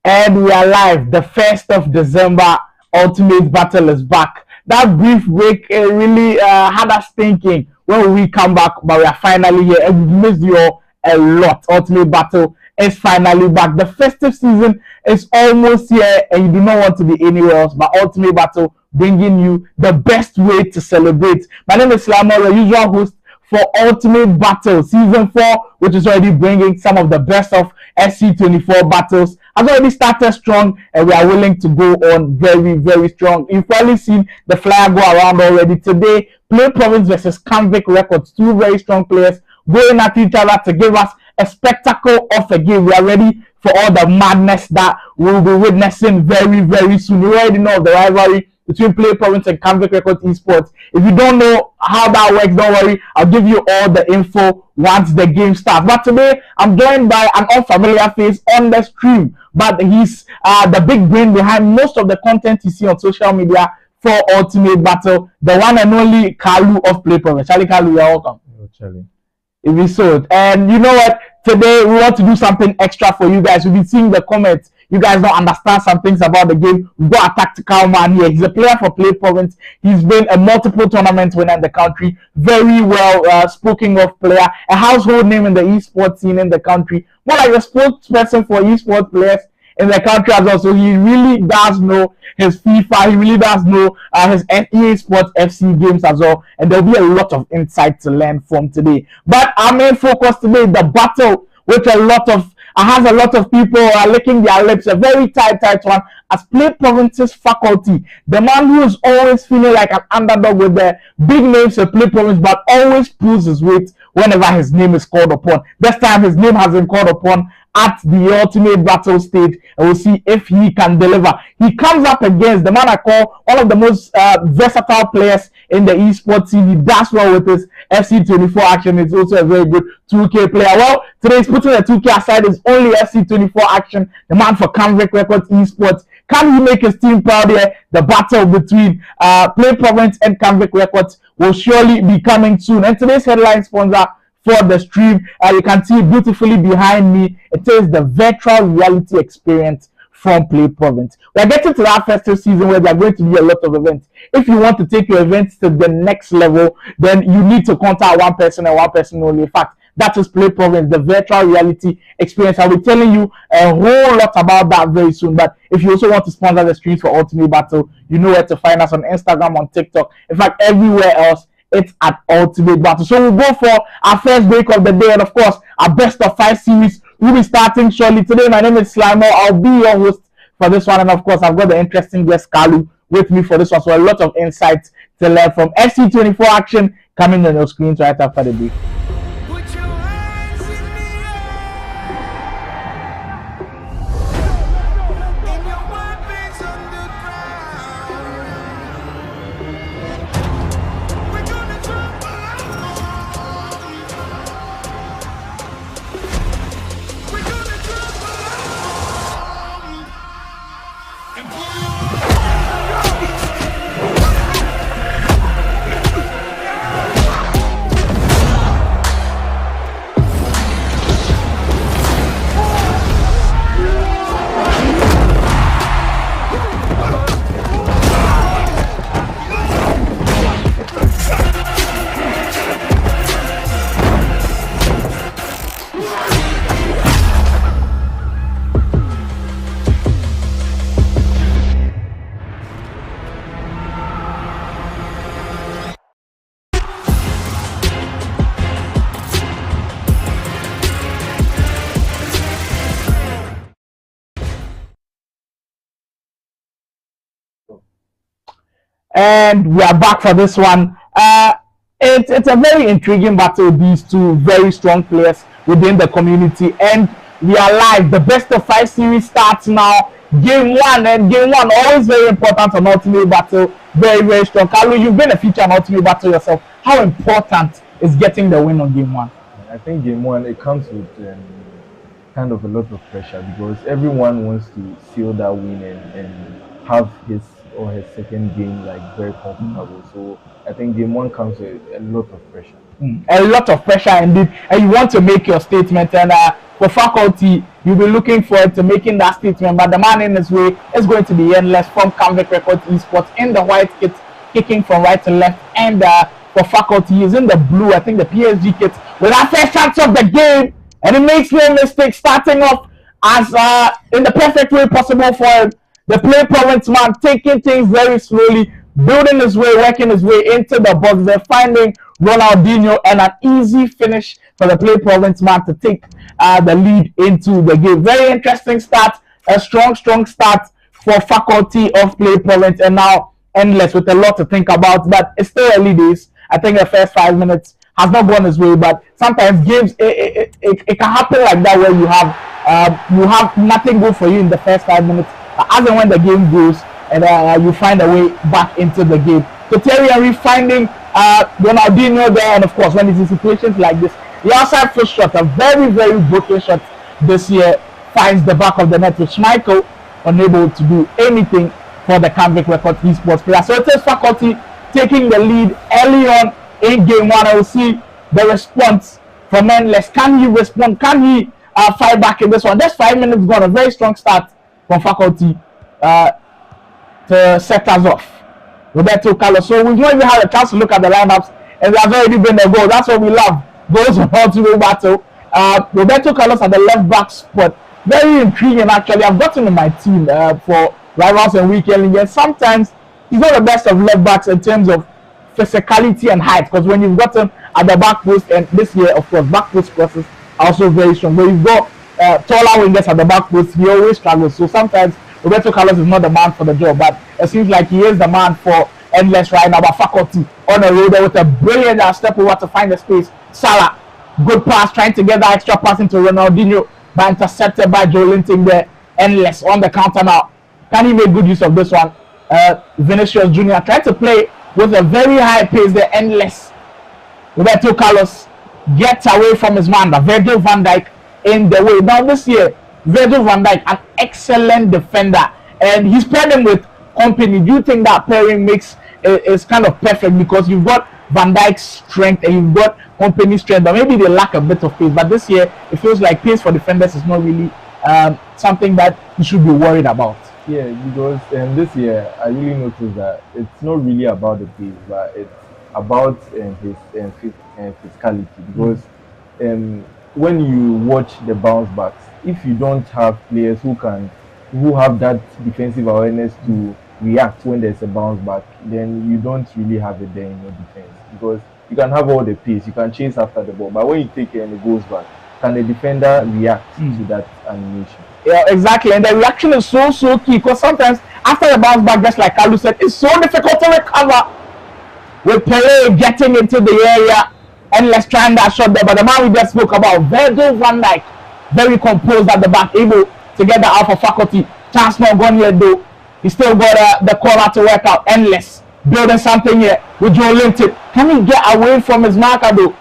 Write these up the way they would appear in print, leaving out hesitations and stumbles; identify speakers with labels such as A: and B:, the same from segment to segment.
A: And we are live. The 1st of December Ultimate Battle is back. That brief break really had us thinking when we come back, but we are finally here and we missed you all a lot. Ultimate Battle is finally back. The festive season is almost here and you do not want to be anywhere else, but Ultimate Battle bringing you the best way to celebrate. My name is Slamo, the usual host for Ultimate Battle Season 4, which is already bringing some of the best of SC24 battles. Has already started strong and we are willing to go on very, very strong. You've probably seen the flyer go around already. Today, PlayProvince versus Canvic Records, two very strong players going at each other to give us a spectacle of a game. We are ready for all the madness that we'll be witnessing very, very soon. You already know the rivalry between PlayProvince and Canvic Records Esports. If you don't know how that works, don't worry. I'll give you all the info once the game starts. But today, I'm joined by an unfamiliar face on the stream. But he's the big brain behind most of the content you see on social media for Ultimate Battle. The one and only Kalu of PlayProvince. Charlie Kalu, you're welcome.
B: Hello, Charlie.
A: If you saw it. And you know what? Today, we want to do something extra for you guys. We've been seeing the comments. You guys don't understand some things about the game. We've got a tactical man here. He's a player for PlayProvince. He's been a multiple tournament winner in the country. Very well spoken of player. A household name in the esports scene in the country. More like a spokesperson for esports players in the country as well. So he really does know his FIFA. He really does know his EA Sports FC games as well. And there'll be a lot of insight to learn from today. But our main focus today, the battle, which has a lot of people licking their lips, a very tight one, as PlayProvince's Fakhulty, the man who is always feeling like an underdog with the big names of PlayProvince, but always pulls his weight whenever his name is called upon. This time his name has been called upon at the Ultimate Battle stage, and we'll see if he can deliver. He comes up against the man I call one of the most versatile players in the esports scene. He does well with his FC24 action. He's also a very good 2K player. Well, today he's putting the 2K aside. It's only FC24 action. The man for Canvic Records Esports. Can he make his team proud here? The battle between PlayProvince and Canvic Records will surely be coming soon. And today's headline sponsor for the stream, you can see beautifully behind me. It is the virtual reality experience from PlayProvince. We are getting to that festive season where there are going to be a lot of events. If you want to take your events to the next level, then you need to contact one person and one person only. In fact, that is PlayProvince, the virtual reality experience. I'll be telling you a whole lot about that very soon. But if you also want to sponsor the streams for Ultimate Battle, you know where to find us on Instagram, on TikTok. In fact, everywhere else, it's at Ultimate Battle. So we'll go for our first break of the day, and of course, our best of 5 series will be starting shortly. Today, my name is Slimo. I'll be your host for this one, and of course, I've got the interesting guest Kalu with me for this one. So a lot of insights to learn from SC24 action coming on your screens right after the break. And we are back for this one. It's a very intriguing battle. These two very strong players within the community, and we are live. The best of 5 series starts now. Game 1, and game 1 always very important on Ultimate Battle. Very, very strong. Kalu, you've been a feature on Ultimate Battle yourself. How important is getting the win on game 1?
B: I think game 1 it comes with kind of a lot of pressure because everyone wants to seal that win and have his or her second game like very comfortable. So I think game 1 comes with a lot of pressure.
A: A lot of pressure indeed, and you want to make your statement. And for Fakhulty, you'll be looking forward to making that statement. But the man in his way is going to be endless from Canvic Records Esports in the white kit, kicking from right to left. And for Fakhulty, he's in the blue, I think the PSG kit, with our first chance of the game. And he makes no mistake, starting off as in the perfect way possible for him. The PlayProvince man taking things very slowly, building his way, working his way into the box. They're finding Ronaldinho, and an easy finish for the PlayProvince man to take the lead into the game. Very interesting start, a strong start for Fakhulty of PlayProvince, and now endless with a lot to think about. But it's still early days. I think the first 5 minutes has not gone his way, but sometimes games it can happen like that, where you have nothing good for you in the first 5 minutes. As and when the game goes, and you find a way back into the game. So Thierry Henry finding Ronaldinho there, and of course when it's in situations like this, the outside foot shot, a very broken shot this year, finds the back of the net, which Michael unable to do anything for the Canvic Records Esports player. So it is Fakhulty taking the lead early on in game one. I will see the response from Endless. Can he respond? Can he fight back in this one? Just 5 minutes gone. A very strong start from Fakhulty to set us off. Roberto Carlos. So we've not even had a chance to look at the lineups, and there's already been a goal. That's what we love. Goals on all-to-way battle. Roberto Carlos at the left back spot. Very intriguing, actually. I've got him in my team for rivals and weekend league. Sometimes he's not the best of left backs in terms of physicality and height, because when you've got him at the back post, and this year, of course, back post crosses are also very strong. When you've got taller wingers at the back post, he always struggles. So sometimes Roberto Carlos is not the man for the job, but it seems like he is the man for Endless right now. But Fakhulty on the road with a brilliant step over to find the space. Salah, good pass, trying to get that extra pass into Ronaldinho, but intercepted by Joe Linting there. Endless on the counter now. Can he make good use of this one? Vinicius Jr. tried to play with a very high pace there. Endless. Roberto Carlos gets away from his man, Virgil van Dijk, in the way. Now this year, Virgil van Dijk, an excellent defender, and he's paired him with Company. Do you think that pairing is kind of perfect, because you've got Van Dijk's strength and you've got Company's strength, but maybe they lack a bit of pace. But this year, it feels like pace for defenders is not really something that you should be worried about.
B: Yeah, because this year I really noticed that it's not really about the pace, but it's about his physicality. Because when you watch the bounce backs, if you don't have players who have that defensive awareness to react when there's a bounce back, then you don't really have it there in your defense. Because you can have all the pace, you can chase after the ball, but when you take it and it goes back, can the defender react to that animation?
A: Yeah, exactly. And the reaction is so key, because sometimes after the bounce back, just like Kalu said, it's so difficult to recover. With Pele getting into the area and let's try that shot there. But the man we just spoke about, Virgil van Dijk, very composed at the back, able to get the out for Fakhulty. Chance not gone yet though. He still got the corner to work out. Endless. Building something here with Joe Linton. Can he get away from his marker though?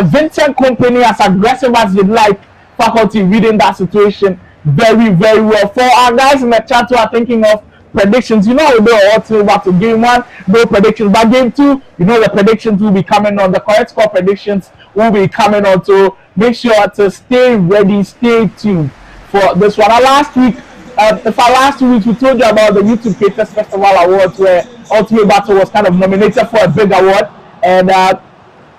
A: Vincent Company, as aggressive as he'd like, Fakhulty reading that situation very well. For our guys in the chat who are thinking of predictions, you know we do all to about to game one, no predictions, but game two, you know the predictions will be coming on, the correct score predictions will be coming on, so make sure to stay ready, stay tuned for this one. Last week, for last 2 weeks, we told you about the YouTube Creators Festival Awards, where Ultimate Battle was kind of nominated for a big award, and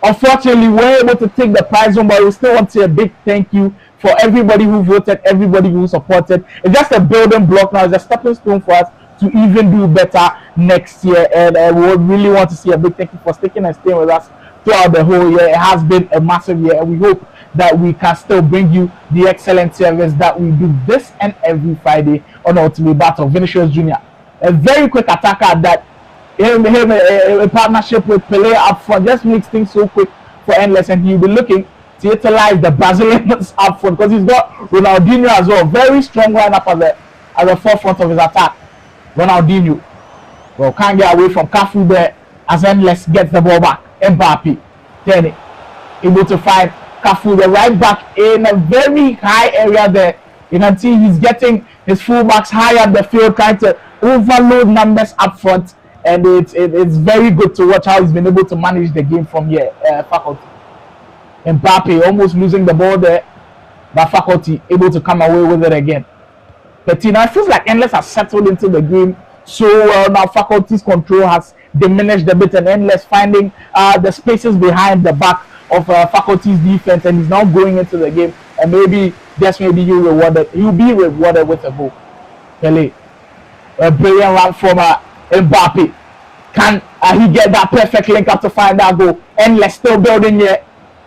A: unfortunately we weren't able to take the prize home, but we still want to say a big thank you for everybody who voted, everybody who supported. It's just a building block now, it's a stepping stone for us to even do better next year, and we would really want to see a big thank you for sticking and staying with us throughout the whole year. It has been a massive year, and we hope that we can still bring you the excellent service that we do this and every Friday on Ultimate Battle. Vinicius Jr., a very quick attacker that in partnership with Pele up front just makes things so quick for Endless, and he'll be looking to utilize the Brazilians up front, because he's got Ronaldinho as well. Very strong lineup at the forefront of his attack. Ronaldinho, well, can't get away from Cafu there as Endless gets the ball back. Mbappe, Tenny, able to find Cafu, the right back, in a very high area there. You can see he's getting his fullbacks high up the field, trying to overload numbers up front, and it's very good to watch how he's been able to manage the game from here. Fakhulty. Mbappe almost losing the ball there. but Fakhulty able to come away with it again. But it feels like Endless has settled into the game so well now. Fakhulty's control has diminished a bit, and Endless finding the spaces behind the back of Fakhulty's defense, and he's now going into the game, and maybe he'll be rewarded with a goal. Pele, a brilliant run from Mbappe. Can he get that perfect link up to find that goal? Endless still building here.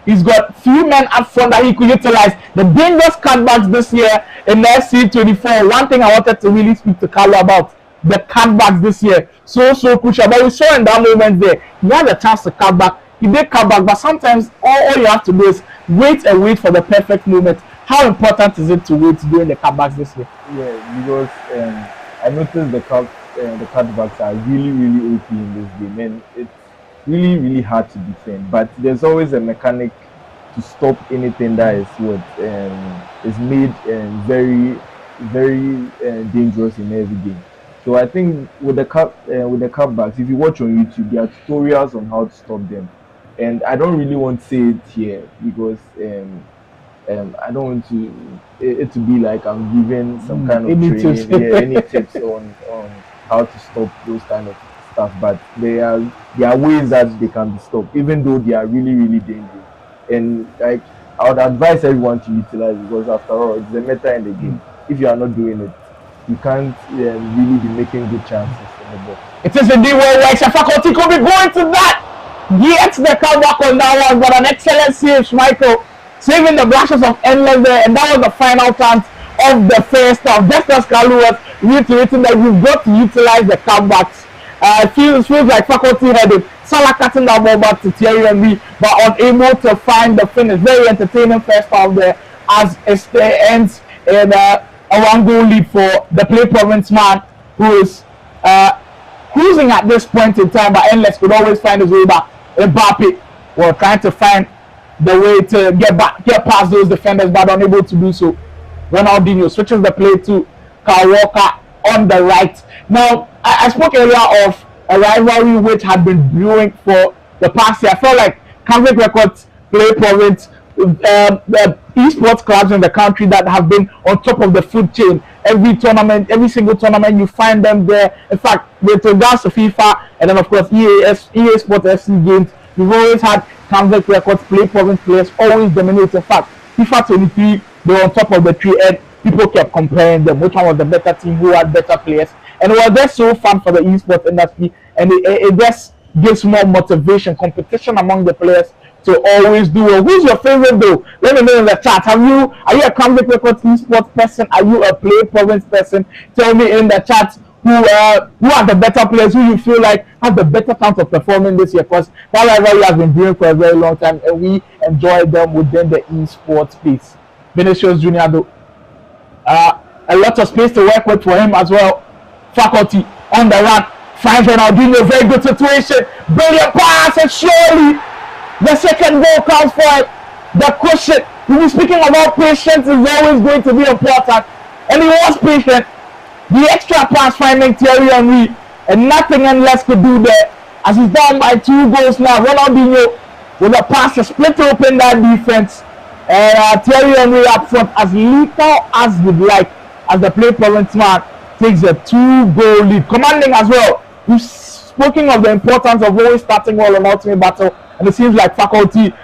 A: He's got few men up front that he could utilize. The dangerous cutbacks this year in the FC24. One thing I wanted to really speak to Carlo about, the cutbacks this year. So crucial. But we saw in that moment there, he had a chance to cut back. He did cut back, but sometimes all you have to do is wait and wait for the perfect moment. How important is it to wait during the cutbacks this year?
B: Yeah, because I noticed the cutbacks are really OP in this game, and it's really hard to defend. But there's always a mechanic to stop anything that is made very dangerous in every game. So I think with the cutbacks, if you watch on YouTube, there are tutorials on how to stop them, and I don't really want to say it here because I don't want it to be like I'm giving some kind of training, any tips on how to stop those kind of stuff. But there are ways that they can be stopped, even though they are really dangerous. And like I would advise everyone to utilize it, because after all, it's the meta in the game. If you are not doing it, you can't really be making good chances in the ball.
A: It is indeed well like Fakhulty could be going to that. Gets the comeback on that one, but an excellent save, Michael, saving the blushes of Endless there, and that was the final chance of the first half. Just as Kalu was reiterating that you've got to utilize the comebacks. Feels like Fakhulty had it. Salah cutting that ball back to Thierry Henry, but unable to find the finish. Very entertaining first half there, as it ends in a 1-goal lead for the PlayProvince man, who is cruising at this point in time, but Endless could always find his way back. Mbappe were trying to find the way to get past those defenders, but unable to do so. Ronaldinho switches the play to Kyle Walker on the right. Now, I spoke earlier of a rivalry which had been brewing for the past year. I felt like Canvic Records, PlayProvince, the esports clubs in the country that have been on top of the food chain. Every single tournament, you find them there. In fact, with regards to FIFA and then of course EA Sports FC games, we've always had Canvic Records, PlayProvince players always dominate. In fact, FIFA 23, they were on top of the tree, and people kept comparing them. Which one was the better team? Who had better players? And it was just so fun for the esports industry, and it just gives more motivation, competition among the players to always do well. Who's your favorite though? Let me know in the chat. Are you a Canvic Records esports person? Are you a PlayProvince person? Tell me in the chat who are the better players, who you feel like have the better chance of performing this year, because that rivalry has been brewing for a very long time, and we enjoy them within the esports space. Vinicius Junior though, a lot of space to work with for him as well. Fakhulty on the run, finds Ronaldinho, very good situation, brilliant pass, and surely the second goal comes for it. The cushion. We were speaking about patience is always going to be important, and he was patient. The extra pass finding Thierry Henry, and nothing Endless could do there, as he's down by 2 goals now. Ronaldinho with a pass to split open that defense, and Thierry Henry up front, as lethal as you'd like, as the PlayProvince man takes a 2-goal lead, commanding as well. We've spoken of the importance of always starting well on Ultimate Battle, and it seems like Fakhulty,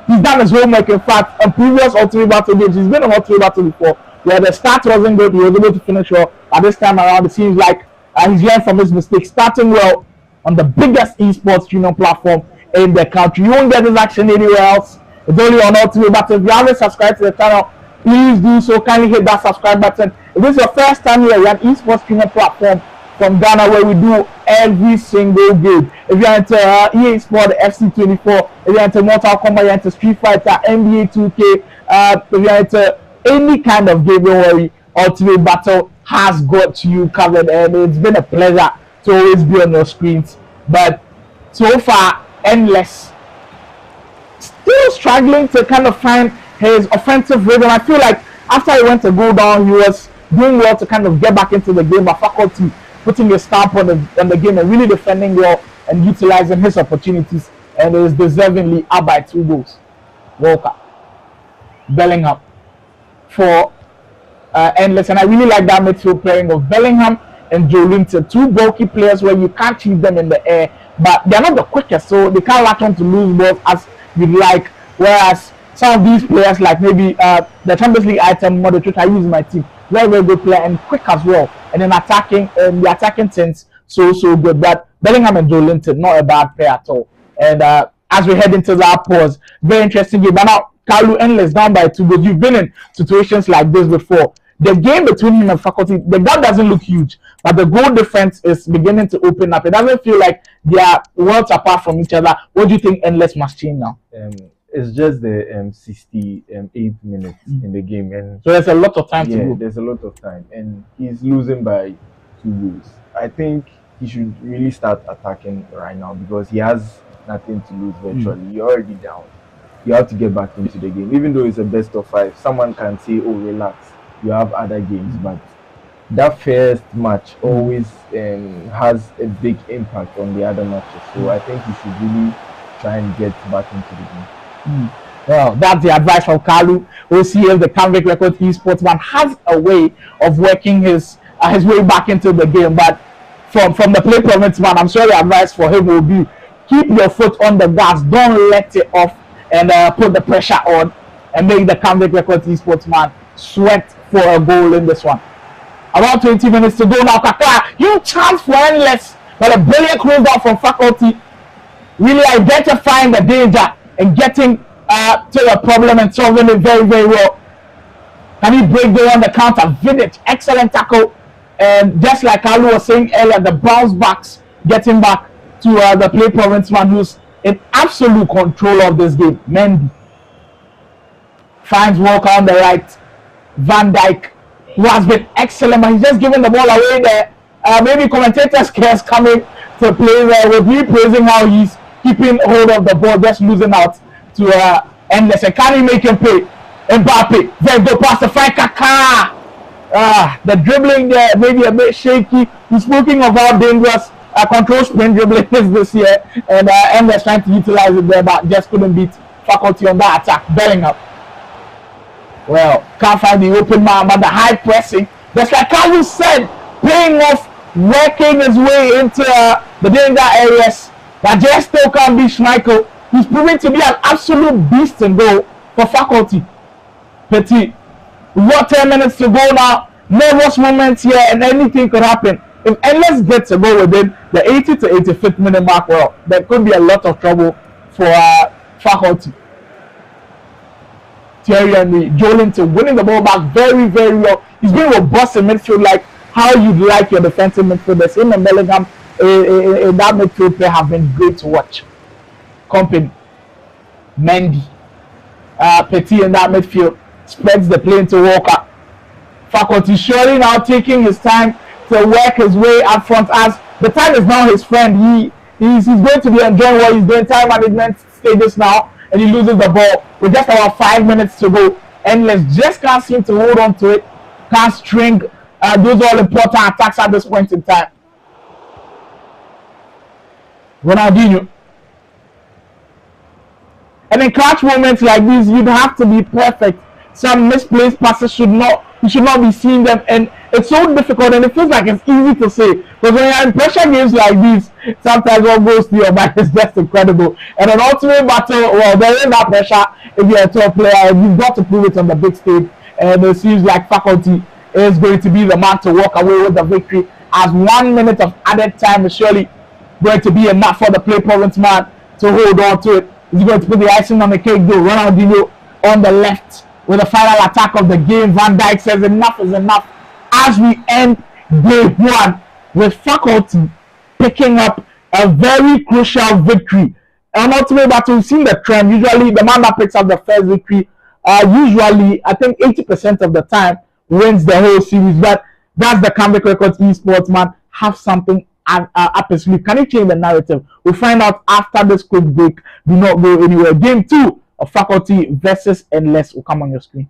A: he's done his homework. In fact, in previous Ultimate Battle games, he's been on Ultimate Battle before, where the start wasn't good, he was able to finish well. But this time around, it seems like he's learned from his mistakes, starting well on the biggest esports union platform in the country. You won't get this action anywhere else. It's only on Ultimate Battle. If you haven't subscribed to the channel, please do so. Kindly hit that subscribe button. If this is your first time here, we're an esports streaming platform from Ghana where we do every single game. If you're into EA Sports, FC24, if you're into Mortal Kombat, you're into Street Fighter, NBA 2K, if you're into any kind of game, don't worry, Ultimate Battle has got you covered, and it's been a pleasure to always be on your screens. But so far, Endless still struggling to kind of find his offensive rhythm. I feel like after he went to go down, he was doing well to kind of get back into the game, but Fakhulty putting a stamp on the game and really defending well and utilizing his opportunities, and is deservingly up by 2 goals. Walker, Bellingham, for Endless, and I really like that midfield pairing of Bellingham and Joelinton, two bulky players where you can't keep them in the air, but they're not the quickest, so they can't latch on to lose balls as you'd like. Whereas some of these players, like maybe the Champions League item, Modric, which I use in my team, very good player and quick as well, and then attacking and the attacking sense so good. But Bellingham and Joelinton, not a bad pair at all. And as we head into that pause, very interesting game. But now Kalu Endless down by 2 goals. You've been in situations like this before. The game between him and Fakhulty, the gap doesn't look huge, but the goal difference is beginning to open up. It doesn't feel like they are worlds apart from each other. What do you think Endless must change now?
B: It's just the 68th minute in the game, and
A: so there's a lot of time to go.
B: There's a lot of time, and he's losing by 2 goals. I think he should really start attacking right now because he has nothing to lose virtually. You're already down. You have to get back into the game. Even though it's a best of 5, someone can say, oh, relax, you have other games, but that first match always has a big impact on the other matches. So I think he should really try and get back into the game.
A: Well, that's the advice from Kalu. We'll see if the Canvic record esports man has a way of working his way back into the game. But from the PlayProvince man, I'm sure the advice for him will be keep your foot on the gas, don't let it off, and put the pressure on and make the Canvic record esports man sweat for a goal in this one. About 20 minutes to go now. Kaka, you chance for Endless, but a brilliant close down from Fakhulty, really identifying the danger and getting to the problem and solving it very, very well. Can he break there on the counter? Vidic, excellent tackle. And just like Kalu was saying earlier, the bounce backs getting back to the PlayProvince man who's in absolute control of this game. Mendy finds Walker on the right. Van Dijk, who has been excellent, but he's just giving the ball away there. Maybe commentators cares coming to play there with me praising how he's keeping hold of the ball, just losing out to Endless. And can he make him pay? Mbappe, then go past the fire. Kaka. The dribbling there maybe a bit shaky. He's speaking of how dangerous control sprint dribbling is this year, and Endless trying to utilize it there, but just couldn't beat Fakhulty on that attack. Bellingham, well, can't find the open man, but the high pressing, just like Kalu said, paying off, working his way into the danger areas. But just still can't be Schmeichel. He's proving to be an absolute beast in goal for Fakhulty. Petit, we've got 10 minutes to go now. Nervous moments here, and anything could happen. If Endless gets a goal within the 80 to 85th minute mark, well, there could be a lot of trouble for Fakhulty. Thierry Henry, Joelinton winning the ball back very, very well. He's been robust in midfield, like how you'd like your defensive midfielders. Him and Bellingham in that midfield play have been great to watch. Company, Mendy, Petit in that midfield spreads the play into Walker. Fakhulty surely now taking his time to work his way up front, as the time is now his friend. He's going to be enjoying what he's doing, time management stages now, and he loses the ball with just about 5 minutes to go. Endless just can't seem to hold on to it, can't string those all important attacks at this point in time. Ronaldinho. And in clutch moments like these, you'd have to be perfect. Some misplaced passes you should not be seeing them, and it's so difficult, and it feels like it's easy to say, because when you're in pressure games like these, sometimes what goes to your mind is just incredible. And an ultimate battle, well, there is that pressure if you're a top player, and you've got to prove it on the big stage, and it seems like Fakhulty is going to be the man to walk away with the victory, as 1 minute of added time is surely going to be enough for the PlayProvince man to hold on to it. He's going to put the icing on the cake, though. Ronaldinho on the left with the final attack of the game. Van Dijk says enough is enough as we end day 1 with Fakhulty picking up a very crucial victory. And ultimately, but we've seen the trend. Usually, the man that picks up the first victory, usually, I think 80% of the time, wins the whole series. But that's the Canvic Records esports man. Have something up his sleeve. Can he change the narrative? We'll find out after this quick break. Do not go anywhere. Game 2 of Fakhulty versus Endless will come on your screen.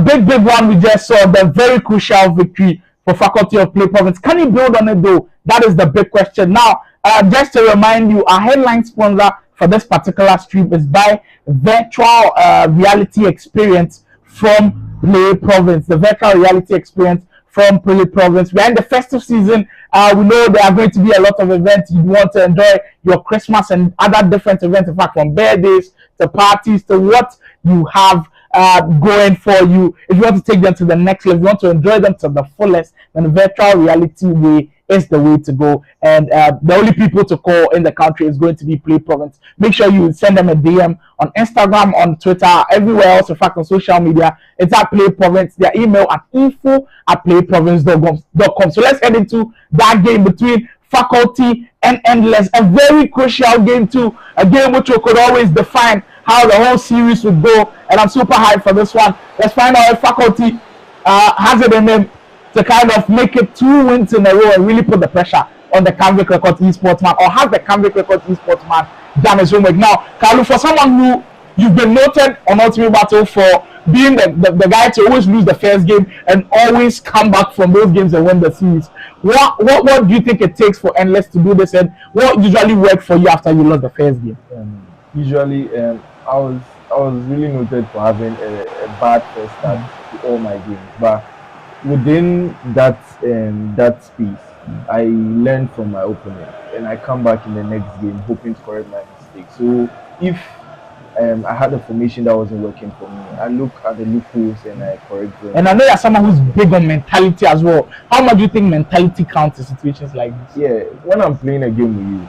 A: Big one we just saw, the very crucial victory for Fakhulty of PlayProvince. Can you build on it though? That is the big question. Now, just to remind you, our headline sponsor for this particular stream is by virtual reality experience from PlayProvince. The virtual reality experience from PlayProvince. We're in the festive season. We know there are going to be a lot of events. You want to enjoy your Christmas and other different events, in fact, from birthdays to parties to what you have going for you. If you want to take them to the next level, if you want to enjoy them to the fullest, then the virtual reality way is the way to go. And the only people to call in the country is going to be PlayProvince. Make sure you send them a DM on Instagram, on Twitter, everywhere else, in fact, on social media. It's at PlayProvince. Their email at info@playprovince.com. So let's head into that game between Fakhulty and Endless. A very crucial game too. A game which we could always define how the whole series would go, and I'm super hyped for this one. Let's find out if Fakhulty has it in him to kind of make it 2 wins in a row and really put the pressure on the Canvic Records Esports man, or has the Canvic Records Esports man done his homework? Now, Kalu, for someone who you've been noted on Ultimate Battle for being the guy to always lose the first game and always come back from those games and win the series, what do you think it takes for Endless to do this, and what usually worked for you after you lost the first game?
B: Usually, I was really noted for having a bad first start to all my games, but within that space, I learned from my opponent, and I come back in the next game hoping to correct my mistakes. So if I had a formation that wasn't working for me, I look at the loopholes and I correct them.
A: And I know you're someone who's big on mentality as well. How much do you think mentality counts in situations like this?
B: Yeah, when I'm playing a game with you,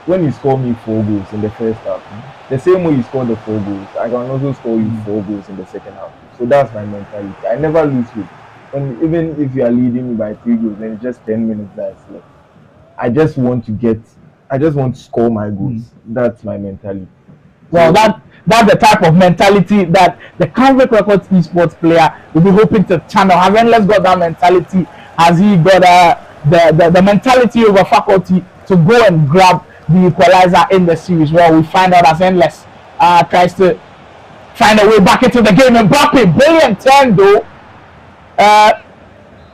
B: when you score me 4 goals in the first half, the same way you score the 4 goals, I can also score you 4 goals in the second half. So that's my mentality. I never lose hope. And even if you are leading me by 3 goals, then it's just 10 minutes that's left. I just want to score my goals. That's my mentality.
A: Well, that's the type of mentality that the Canvic Records Esports player will be hoping to channel. Has Endless got that mentality? Has he got the mentality over Fakhulty to go and grab the equalizer in the series? Well, we find out as Endless tries to find a way back into the game. Mbappe, brilliant turn though.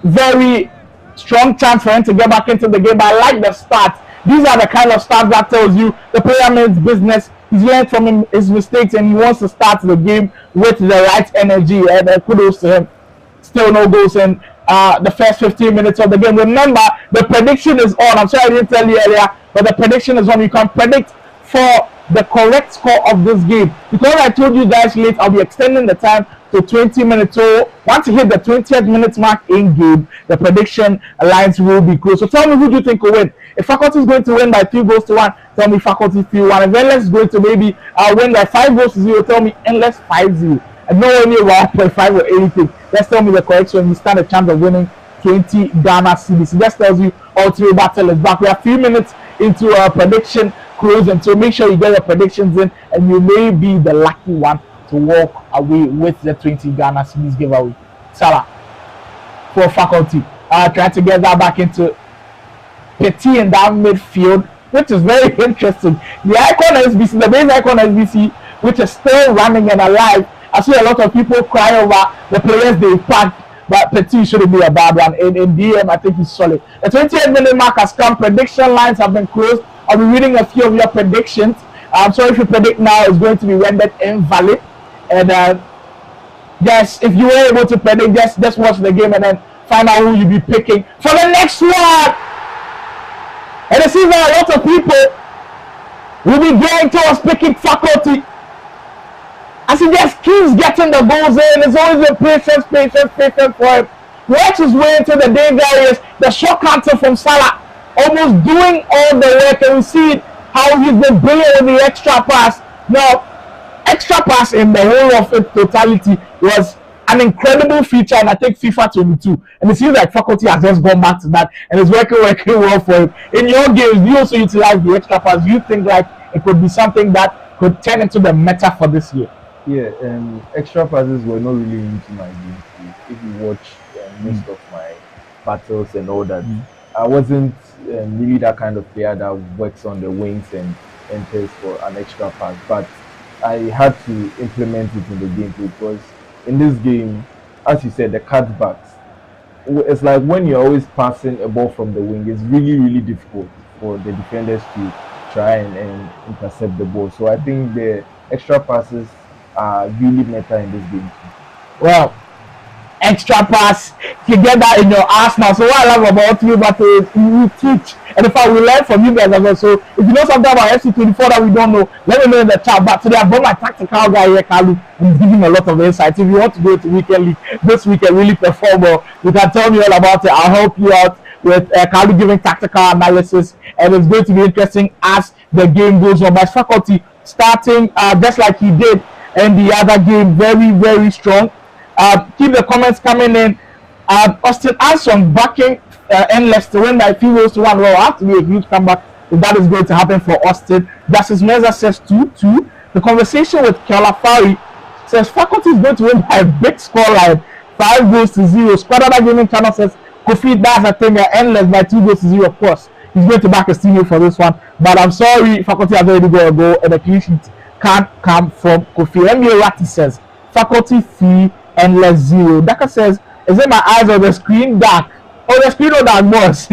A: Very strong chance for him to get back into the game. But I like the start. These are the kind of starts that tells you the player means business. He's learned from his mistakes and he wants to start the game with the right energy. And kudos to him. Still no goals in the first 15 minutes of the game. Remember, the prediction is on. I'm sorry I didn't tell you earlier, but the prediction is on. You can predict for the correct score of this game. Because I told you guys late, I'll be extending the time to 20 minutes. So once you hit the 20th minute mark in game, the prediction lines will be closed. So tell me, who do you think will win? If Fakhulty is going to win by 3 goals to 1, tell me Fakhulty 3-1. If Endless is going to maybe win by 5 goals to 0, tell me Endless 5-0. And no only 1.5 or anything. Let's tell me the correction. You stand a chance of winning 20 Ghana cedis. It just tells you Ultimate Battle is back. We are 3 minutes into our prediction close, and so make sure you get your predictions in, and you may be the lucky one to walk away with the 20 Ghana cedis giveaway. Salah for Fakhulty. Try to get that back into Petit in that midfield, which is very interesting. The icon SBC, the base icon SBC, which is still running and alive. I see a lot of people cry over the players they packed, but Petit shouldn't be a bad one. In DM, I think he's solid. The 28th minute mark has come. Prediction lines have been closed. I'll be reading a few of your predictions. I'm sorry if you predict now, it's going to be rendered invalid. And yes, if you were able to predict, just watch the game and then find out who you'll be picking for the next one. And it seems that a lot of people will be going towards picking Fakhulty, as he just keeps getting the goals in. It's always been patience for him. Works his way into the danger areas. The short counter from Salah, almost doing all the work, and we see how he's been brilliant with the extra pass. Now, extra pass in the whole of it totality was an incredible feature, and I think FIFA 22, and it seems like Fakhulty has just gone back to that, and it's working well for him. In your games, do you also utilize the extra pass? Do you think like it could be something that could turn into the meta for this year?
B: Yeah, extra passes were not really into my game. If you watch most of my battles and all that, I wasn't really that kind of player that works on the wings and enters for an extra pass. But I had to implement it in the gameplay because in this game, as you said, the cutbacks. It's like when you're always passing a ball from the wing, it's really, really difficult for the defenders to try and intercept the ball. So I think the extra passes are really meta in this game too.
A: Well, extra pass, you get that in your arsenal. So what I love about you, but you teach, and in fact we learn from you guys as well. So if you know something about FC24 that we don't know, let me know in the chat. But today I've got my tactical guy here, Kalu, and he's giving a lot of insights. If you want to go to weekend league this weekend, really perform well, you can tell me all about it. I'll help you out with Kalu giving tactical analysis, and it's going to be interesting as the game goes on. My Fakhulty starting just like he did in the other game, very, very strong. Keep the comments coming in. Austin Anson backing Endless to win by 3 goals to 1. Well, have to be a huge comeback if that is going to happen for Austin. Justice Meza says 2-2. The conversation with Kalafari says Fakhulty is going to win by a big scoreline, 5 goals to 0. Squadada Gaming Channel says Kofi, that's a thing, Endless by 2 goals to 0. Of course, he's going to back his team for this one. But I'm sorry, Fakhulty has already got a goal, and the clean sheet can't come from Kofi. NBA Ratty says Fakhulty 3, Endless 0. Daka says, is it my eyes on the screen? Dark. Oh, the screen on dark, boss.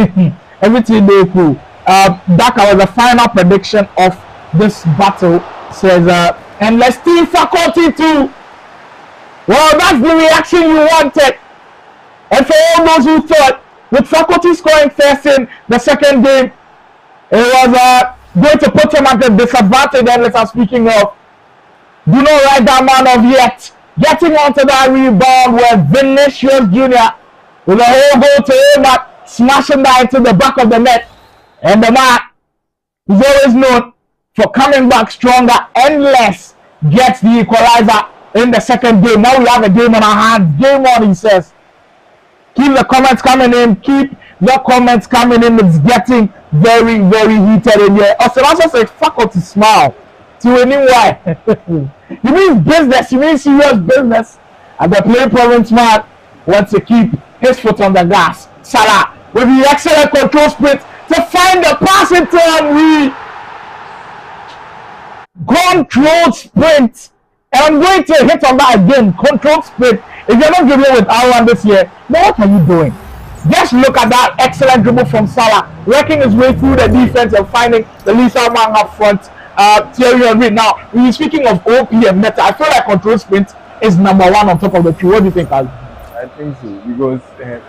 A: Everything they cool. Daka was the final prediction of this battle. Says, Endless team Fakhulty 2. Well, that's the reaction you wanted. And for all those who thought, with Fakhulty scoring first in the second game, it was going to put him at a disadvantage. Endless, I'm speaking of. Do not write that man off yet. Getting onto that rebound where Vinicius Jr. with a whole goal to him, but smashing that into the back of the net. And the man who's always known for coming back stronger, Endless, gets the equalizer in the second game. Now we have a game on our hands. Game on, he says. Keep the comments coming in. Keep the comments coming in. It's getting very, very heated in here. Also says Fakhulty smile. To anyone. You mean business, you mean serious business. And the PlayProvince man wants to keep his foot on the gas. Salah with the excellent control sprint to find the pass into Henry. Controlled sprint. And I'm going to hit on that again. Controlled sprint. If you're not dribbling with R1 this year, then what are you doing? Just look at that excellent dribble from Salah, working his way through the defense and finding the Lisa man up front. Thierry Henry. Now, when you're speaking of OP and meta, I feel like control sprint is number 1 on top of the 2. What do you think, Al?
B: I think so, because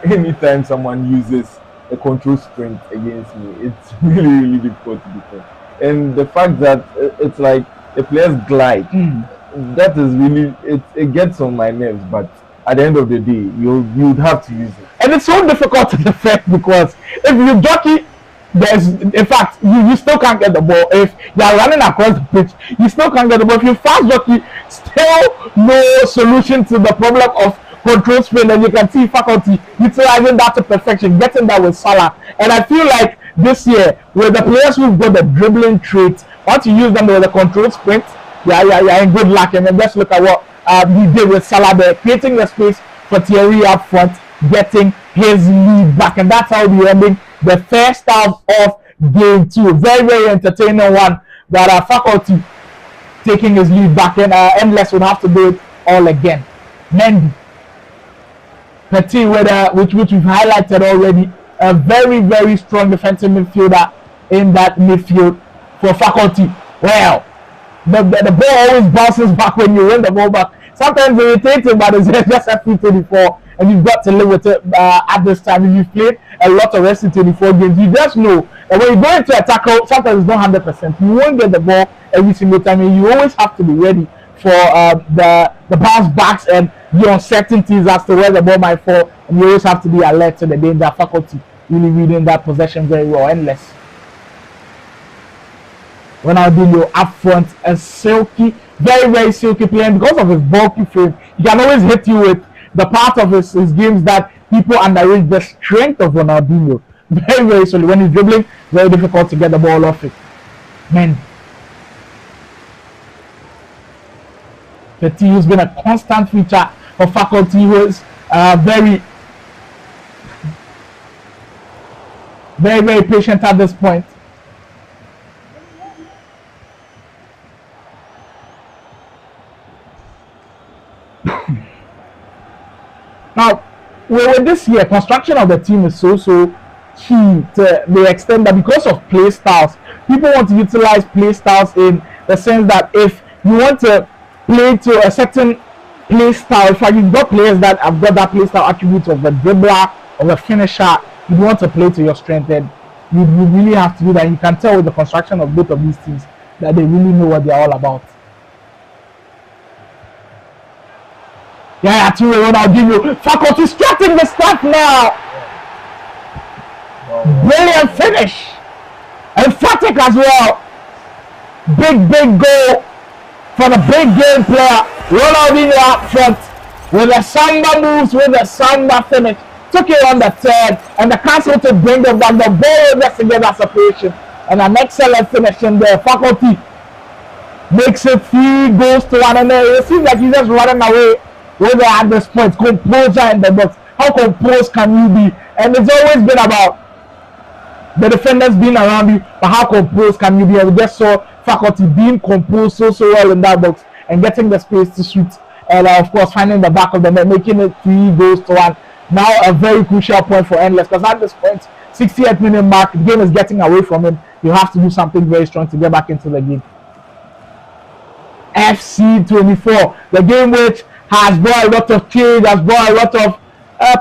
B: anytime someone uses a control sprint against me, it's really, really difficult to defend. And the fact that it's like the players glide, that is really, it gets on my nerves, but at the end of the day, you'd have to use it.
A: And it's so difficult to defend because if you jockey, in fact, you still can't get the ball. If you are running across the pitch, you still can't get the ball. If you fast jockey, still no solution to the problem of control sprint. And you can see Fakhulty utilizing that to perfection, getting that with Salah. And I feel like this year, with the players who've got the dribbling trait, once you use them with the control sprint, you're in good luck. And then just look at what he did with Salah there, creating the space for Thierry up front, getting his lead back. And that's how we're ending the first half of game 2. Very, very entertaining one. That Fakhulty taking his lead back, and Endless would have to do it all again. Mendy, Petit, which we've highlighted already, a very, very strong defensive midfielder in that midfield for Fakhulty. Well, the ball always bounces back when you win the ball back. Sometimes irritating, but it's just FP24. And you've got to live with it at this time. If you've played a lot of SC24 games, you just know that when you go into a tackle, sometimes it's not 100%. You won't get the ball every single time, and you always have to be ready for the bounce backs and the uncertainties as to where the ball might fall, and you always have to be alert to the danger. Fakhulty really reading that possession very well. Endless. Ronaldinho up front, a silky, very, very silky player, and because of his bulky frame, he can always hit you with the part of his games that people underrate the strength of Ronaldinho. Very, very solid. When he's dribbling, very difficult to get the ball off it. Man, the team has been a constant feature for Fakhulty, who is very, very, very patient at this point. Now, with this year, construction of the team is so key to the extent that because of play styles, people want to utilize play styles in the sense that if you want to play to a certain play style, if you've got players that have got that play style attribute of a dribbler, of a finisher, you want to play to your strength, and you really have to do that. You can tell with the construction of both of these teams that they really know what they're all about. Yeah, Ronaldinho. Fakhulty starting the stuff now. Brilliant finish. Emphatic as well. Big goal for the big game player. Ronaldinho up front with the samba moves, with the samba finish. Took it on the third, and the council to bring them back. The ball just to get that separation. And an excellent finish in there. Fakhulty makes it 3 goals to 1. And it seems like he's just running away. Whether at this point, composure in the box. How composed can you be? And it's always been about the defenders being around you, but how composed can you be? And we just saw Fakhulty being composed so well in that box and getting the space to shoot. And of course, finding the back of the net, making it 3 goals to 1. Now a very crucial point for Endless, because at this point, 68th minute mark, the game is getting away from him. You have to do something very strong to get back into the game. FC24, the game which has brought a lot of change, has brought a lot of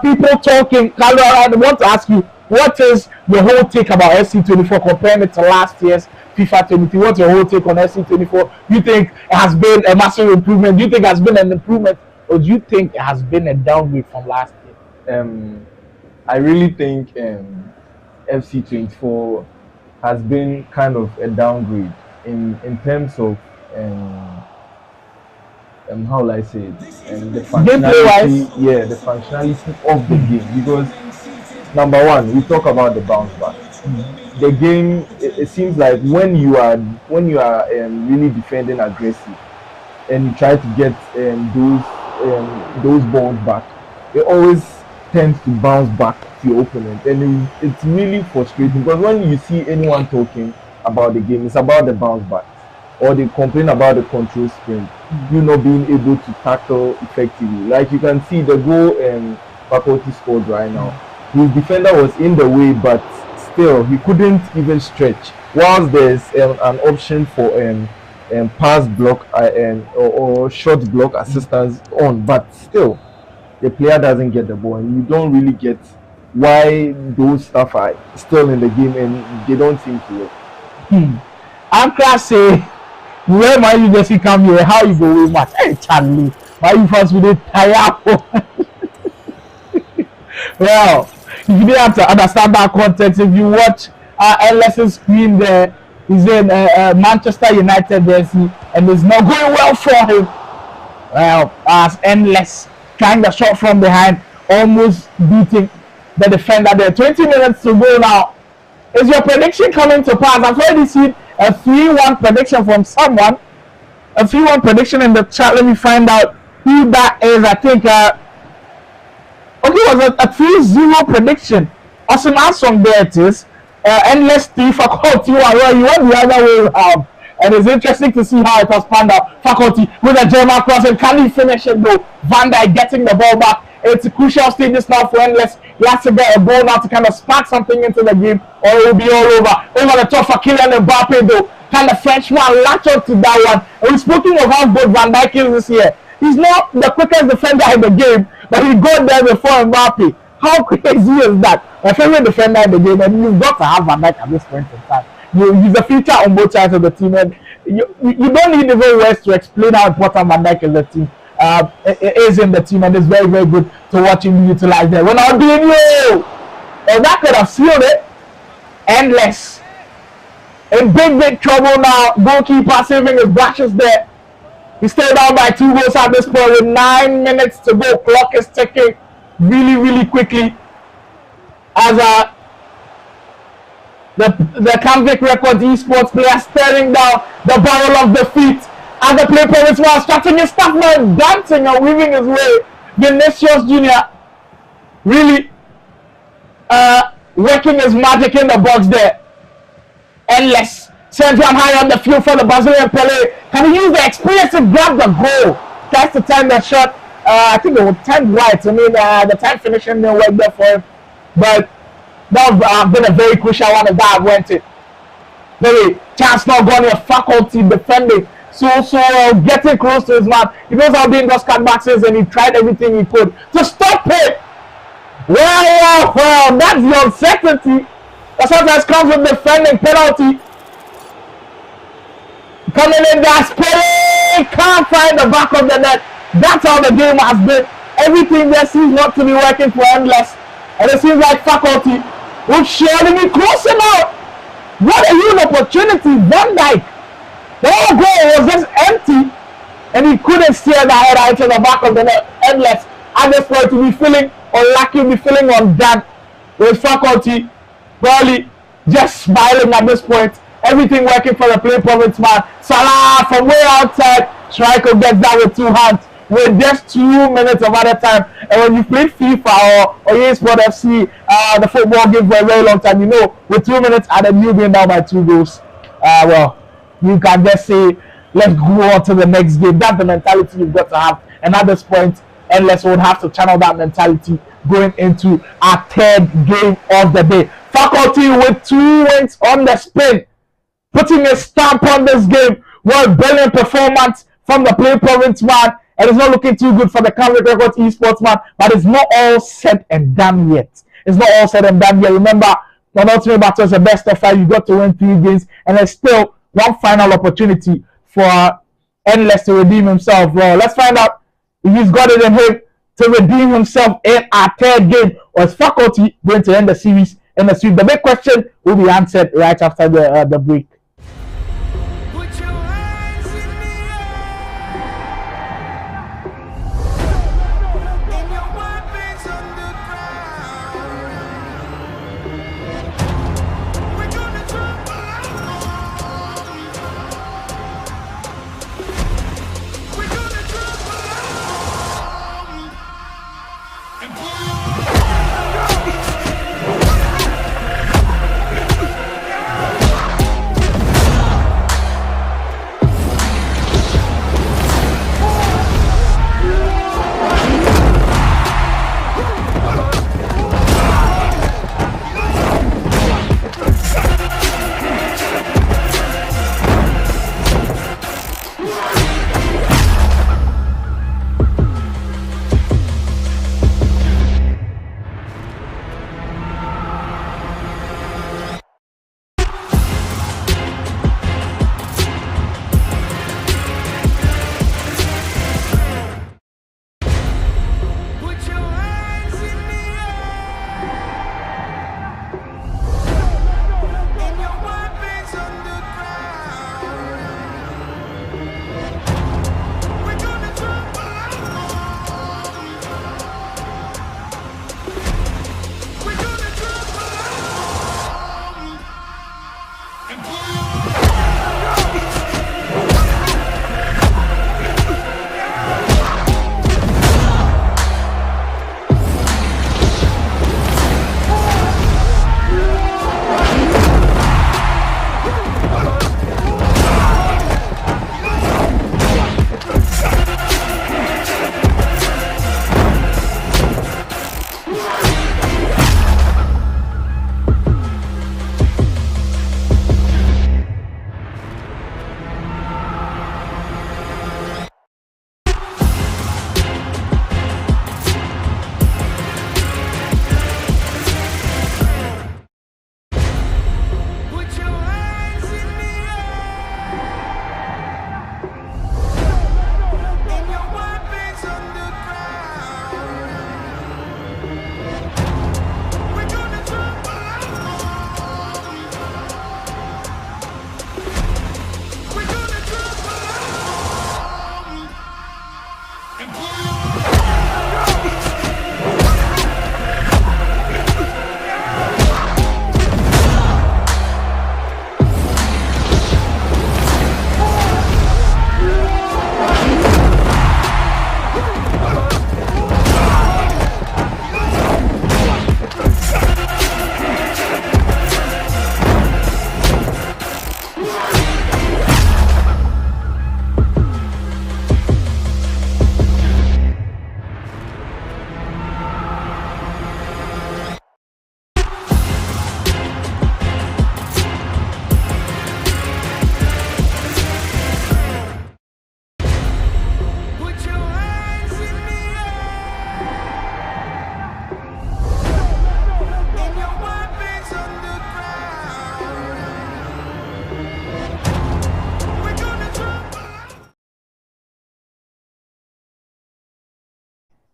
A: people talking. I want to ask you, what is your whole take about FC24 comparing it to last year's FIFA 23? What's your whole take on FC24? Do you think it has been a massive improvement? Do you think it has been an improvement? Or do you think it has been a downgrade from last year?
B: I really think FC24 has been kind of a downgrade in terms of how will I say it? The functionality, the functionality of the game. Because number one, we talk about the bounce back. The game, it seems like when you are really defending aggressive and you try to get those balls back, it always tends to bounce back to your opponent, and it's really frustrating because when you see anyone talking about the game, it's about the bounce back, or they complain about the control sprint, you not being able to tackle effectively. Like you can see the goal Fakhulty scored right now. His defender was in the way, but still he couldn't even stretch. Whilst there's an option for pass block or short block assistance on, but still the player doesn't get the ball, and you don't really get why those stuff are still in the game and they don't seem to work.
A: I'm classy. Where my you just come here, how you go with much? Hey Charlie, why you first with it tire? Well, you didn't have to understand that context. If you watch Ellis's screen there, he's in Manchester United jersey, and it's not going well for him. Well, as Endless trying the shot from behind, almost beating the defender there. 20 minutes to go now. Is your prediction coming to pass? I've already seen a 3-1 prediction from someone. A 3-1 prediction in the chat. Let me find out who that is. I think it was a 3-0 prediction. Awesome song there it is. Endless 3 Fakhulty 1. You went the other way around. And it's interesting to see how it has panned out. Fakhulty with a German cross, and can he finish it though? Van Dijk getting the ball back. It's a crucial stages now for Endless. He has to get a ball now to kind of spark something into the game, or it will be all over. Over the top for Kylian Mbappe though. Can the Frenchman latch on to that one? And we're speaking of how good Van Dijk is this year. He's not the quickest defender in the game, but he got there before Mbappe. How crazy is that? My favorite defender in the game, and you've got to have Van Dijk at this point in time. He's a feature on both sides of the team, and you don't need even words to explain how important Van Dijk is the team. It is in the team, and it's very, very good to watch him utilize there. Ronaldinho! And that could have sealed it. Endless. In big trouble now. Goalkeeper saving his brushes there. He's still down by 2 goals at this point with 9 minutes to go. Clock is ticking really, really quickly as the Canvic Records Esports player staring down the barrel of defeat. And the PlayProvince was starting his stuff man, dancing and weaving his way. Vinicius Jr. really working his magic in the box there. Endless. Sends one high on the field for the Brazilian Pele. Can he use the experience to grab the goal? Tries to time the shot. I think it was timed right. I mean, the time finishing didn't work there for him. But that would have been a very crucial one if that went it. Very chance not gone here. Fakhulty defending. So getting close to his man. He knows how dangerous cutbacks is and he tried everything he could to stop it. Well, that's the uncertainty that sometimes comes with defending. Penalty. Coming in there, Pele can't find the back of the net. That's how the game has been. Everything there seems not to be working for Endless. And it seems like Fakhulty will surely be close enough. What a huge opportunity. Van Dijk. The whole goal was just empty. And he couldn't steer the header into the back of the net. Endless. At this point, to be feeling unlucky, be feeling undone with Fakhulty. Probably just smiling at this point. Everything working for the PlayProvince man. Salah from way outside. Striker gets that with 2 hands. With just 2 minutes of other time. And when you play FIFA or Esports FC, the football game for a very long time, you know, with 2 minutes and then you being down by 2 goals, well, you can just say, let's go on to the next game. That's the mentality you've got to have. And at this point, Endless would have to channel that mentality going into our 3rd game of the day. Fakhulty with 2 wins on the spin, putting a stamp on this game. Well, brilliant performance from the PlayProvince man. And it's not looking too good for the Canvic Records Esports man, but it's not all said and done yet. It's not all said and done yet. Remember, the ultimate battle is the best of 5. You got to win 3 games, and there's still one final opportunity for Endless to redeem himself. Well, let's find out if he's got it in him to redeem himself in our 3rd game, or is Fakhulty going to end the series in the sweep? The big question will be answered right after the break.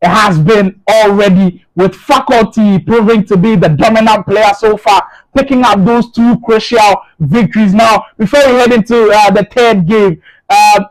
A: it has been already, with Fakhulty proving to be the dominant player so far, picking up those two crucial victories. Now, before we head into the third game,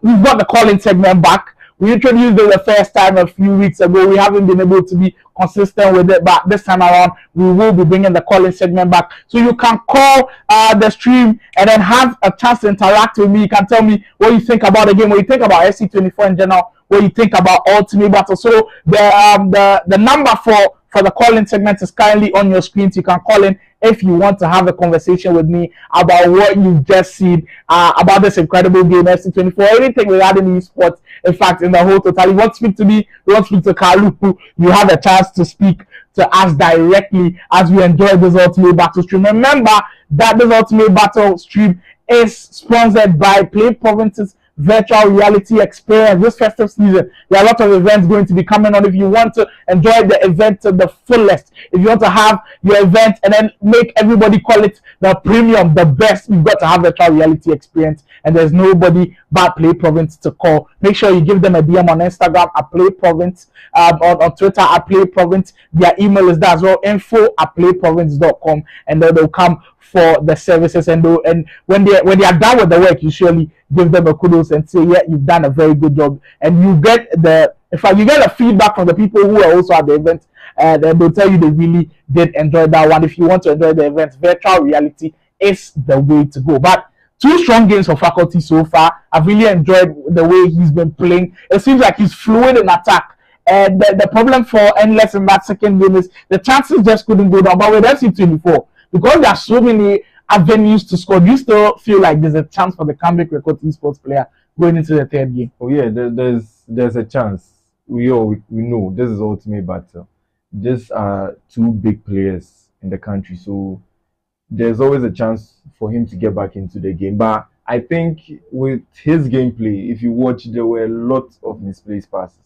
A: we've got the calling segment back. We introduced it the first time a few weeks ago. We haven't been able to be consistent with it, but this time around, we will be bringing the calling segment back. So you can call the stream and then have a chance to interact with me. You can tell me what you think about the game, what you think about SC24 in general, what you think about Ultimate Battle. So the number for the calling segment is currently on your screen. So you can call in if you want to have a conversation with me about what you've just seen about this incredible game, FC24, anything regarding esports. In fact, in the whole total, you want to speak to me, you want to speak to Kaluku, you have a chance to speak to us directly as we enjoy this Ultimate Battle stream. Remember that this Ultimate Battle stream is sponsored by PlayProvince's virtual reality experience. This festive season, there are a lot of events going to be coming on. If you want to enjoy the event to the fullest, if you want to have your event and then make everybody call it the premium, the best, you've got to have virtual reality experience, and there's nobody but PlayProvince to call. Make sure you give them a DM on Instagram at PlayProvince, on Twitter at PlayProvince. Their email is there as well, info@playprovince.com, and then they'll come for the services, and when they are done with the work, you surely give them a kudos and say, yeah, you've done a very good job. And you get you get a feedback from the people who are also at the event, and they'll tell you they really did enjoy that one. If you want to enjoy the event, virtual reality is the way to go. But two strong games for Fakhulty so far. I've really enjoyed the way he's been playing. It seems like he's fluid in attack. And the problem for Endless in that second game is the chances just couldn't go down. But with FC24, because there are so many avenues to score, do you still feel like there's a chance for the Canvic record esports player going into the third game?
B: Oh yeah, there's a chance. We know this is Ultimate Battle. These are two big players in the country, so there's always a chance for him to get back into the game. But I think with his gameplay, if you watch, there were a lot of misplaced passes.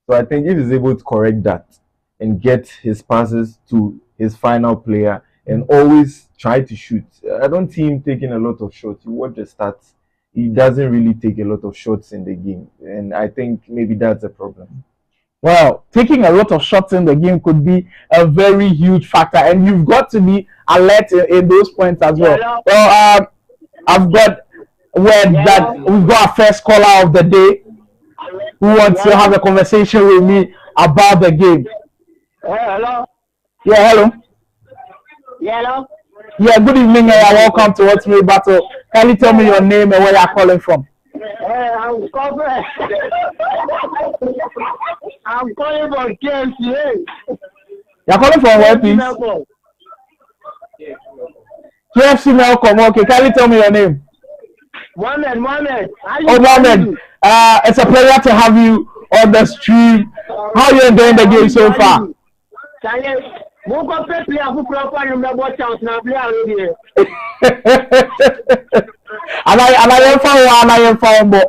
B: So I think if he's able to correct that and get his passes to his final player and always try to shoot, I don't see him taking a lot of shots. You watch the stats, he doesn't really take a lot of shots in the game, and I think maybe that's a problem.
A: Well, taking a lot of shots in the game could be a very huge factor, and you've got to be alert in those points as well.
C: Hello?
A: Well, I've got word that we've got our first caller of the day who wants to have a conversation with me about the game.
C: Hello?
A: Yeah, hello.
C: Hello?
A: Yeah, good evening, and welcome to Ultimate Battle. Can you tell me your name and where you're calling from?
C: I'm calling. I'm calling from KMCA.
A: You're calling from where, please? KFC Melcom. Okay, can you tell me your name?
C: Mohammed.
A: Oh, Mohammed. It's a pleasure to have you on the stream. How are you enjoying the game so far? And I am found, but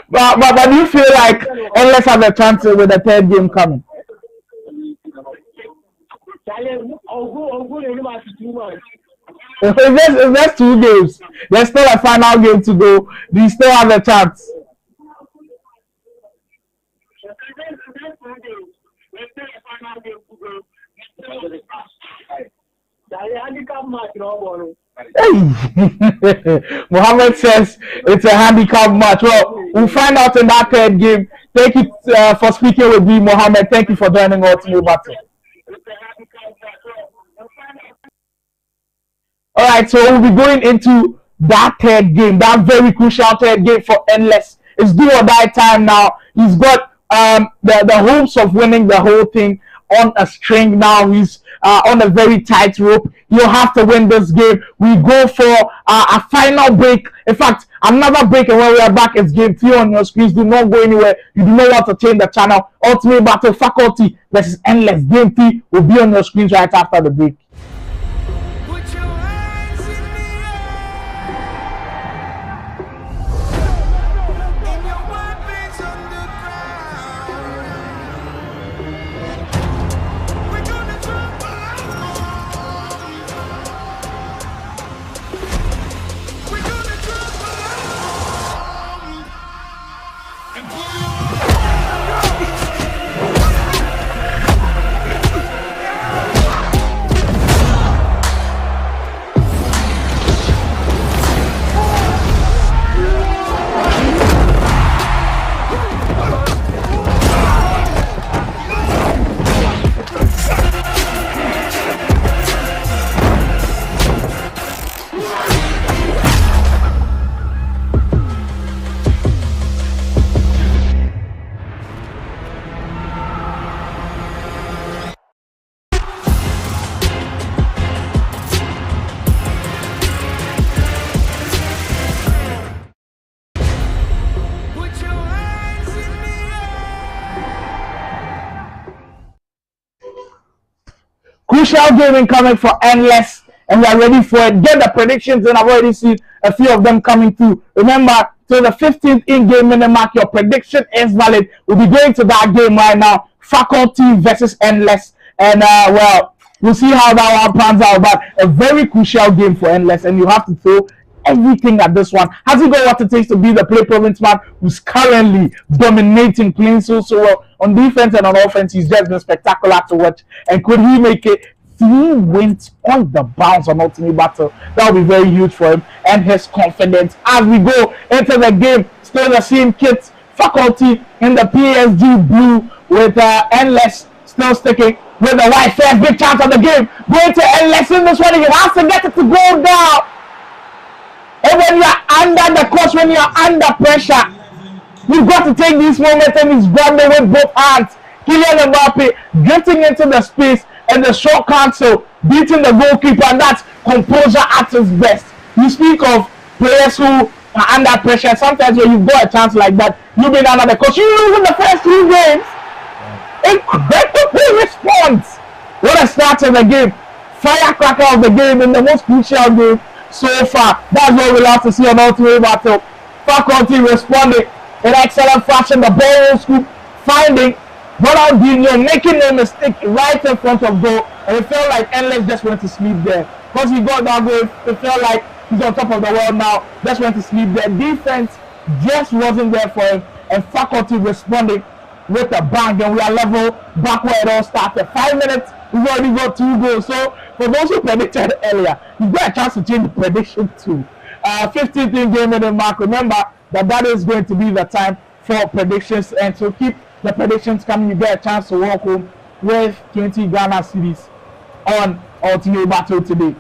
A: but do you feel like Endless have a chance with the third game coming? If there's 2 games, there's still a final game to go. Do you still have a chance? Mohammed says it's a handicap match. Well, we'll find out in that third game. Thank you for speaking with me, Mohammed. Thank you for joining Ultimate Battle. All right, so we'll be going into that third game, that very crucial third game for Endless. It's do or die time now. He's got the hopes of winning the whole thing on a string now. He's on a very tight rope. You'll have to win this game. We go for a final break. In fact, another break, and when we are back, it's game 3 on your screens. Do not go anywhere. You do not want to change the channel. Ultimate Battle Fakhulty versus Endless. Game 3 will be on your screens right after the break. crucial game incoming for Endless, and we are ready for it. Get the predictions, and I've already seen a few of them coming through. Remember, till the 15th in-game minute mark, your prediction is valid. We'll be going to that game right now. Fakhulty versus Endless, and well, we'll see how that one pans out. But a very crucial game for Endless, and you have to throw everything at this one. Has he got what it takes to be the PlayProvince man who's currently dominating, playing so well on defense and on offense? He's just been spectacular to watch. And could he make it 3 wins on the bounce on Ultimate Battle? That will be very huge for him and his confidence as we go into the game. Still the same kits, Fakhulty in the PSG blue with Endless still sticking with the white. First big chance of the game going to Endless in this one. He has to get it to go down. And when you are under the course, when you are under pressure, you've got to take this moment and he's grabbed it with both hands. Kylian Mbappe getting into the space and the short cancel, beating the goalkeeper, and that's composure at its best. You speak of players who are under pressure. Sometimes when you've got a chance like that, you've been under the course. You lose in the first 3 games. Incredible response. What a start to the game. Firecracker of the game in the most crucial game so far. That's what we'll have to see on Ultimate Battle. Fakhulty responding in excellent fashion. The ball scoop, finding Ronaldinho, making no mistake right in front of goal. And it felt like Endless just went to sleep there. Because he got that goal, it felt like he's on top of the world now. Just went to sleep there. Defense just wasn't there for him. And Fakhulty responding with a bang. And we are level back where it all started. 5 minutes, we've already got 2 goals. So for those who predicted earlier, you've got a chance to change the prediction to 15th in-game minute mark. Remember that is going to be the time for predictions, and so keep the predictions coming. You get a chance to walk home with 20 Ghana series on Ultimate Battle today.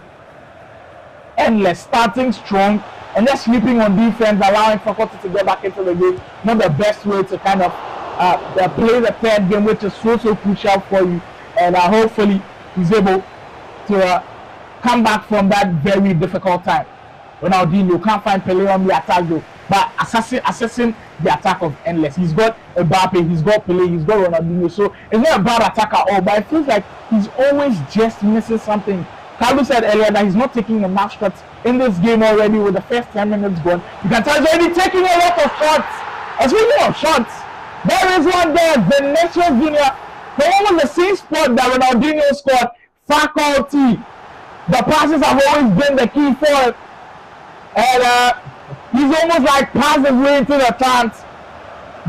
A: Endless starting strong and just sleeping on defense, allowing Fakhulty to get back into the game. Not the best way to kind of play the third game, which is so crucial for you, and hopefully he's able to come back from that very difficult time. Ronaldinho can't find Pele on the attack though, but assessing the attack of Endless. He's got Mbappe, he's got Pele, he's got Ronaldinho, so it's not a bad attack at all, but it feels like he's always just missing something. Carlo said earlier that he's not taking enough shots in this game already. With the first 10 minutes gone, you can tell he's already taking a lot of shots. Speaking of shots, there is one there, Vinicius Junior, from almost the same spot that Ronaldinho scored. Fakhulty, the passes have always been the key for him, and he's almost like passed his way into the chance.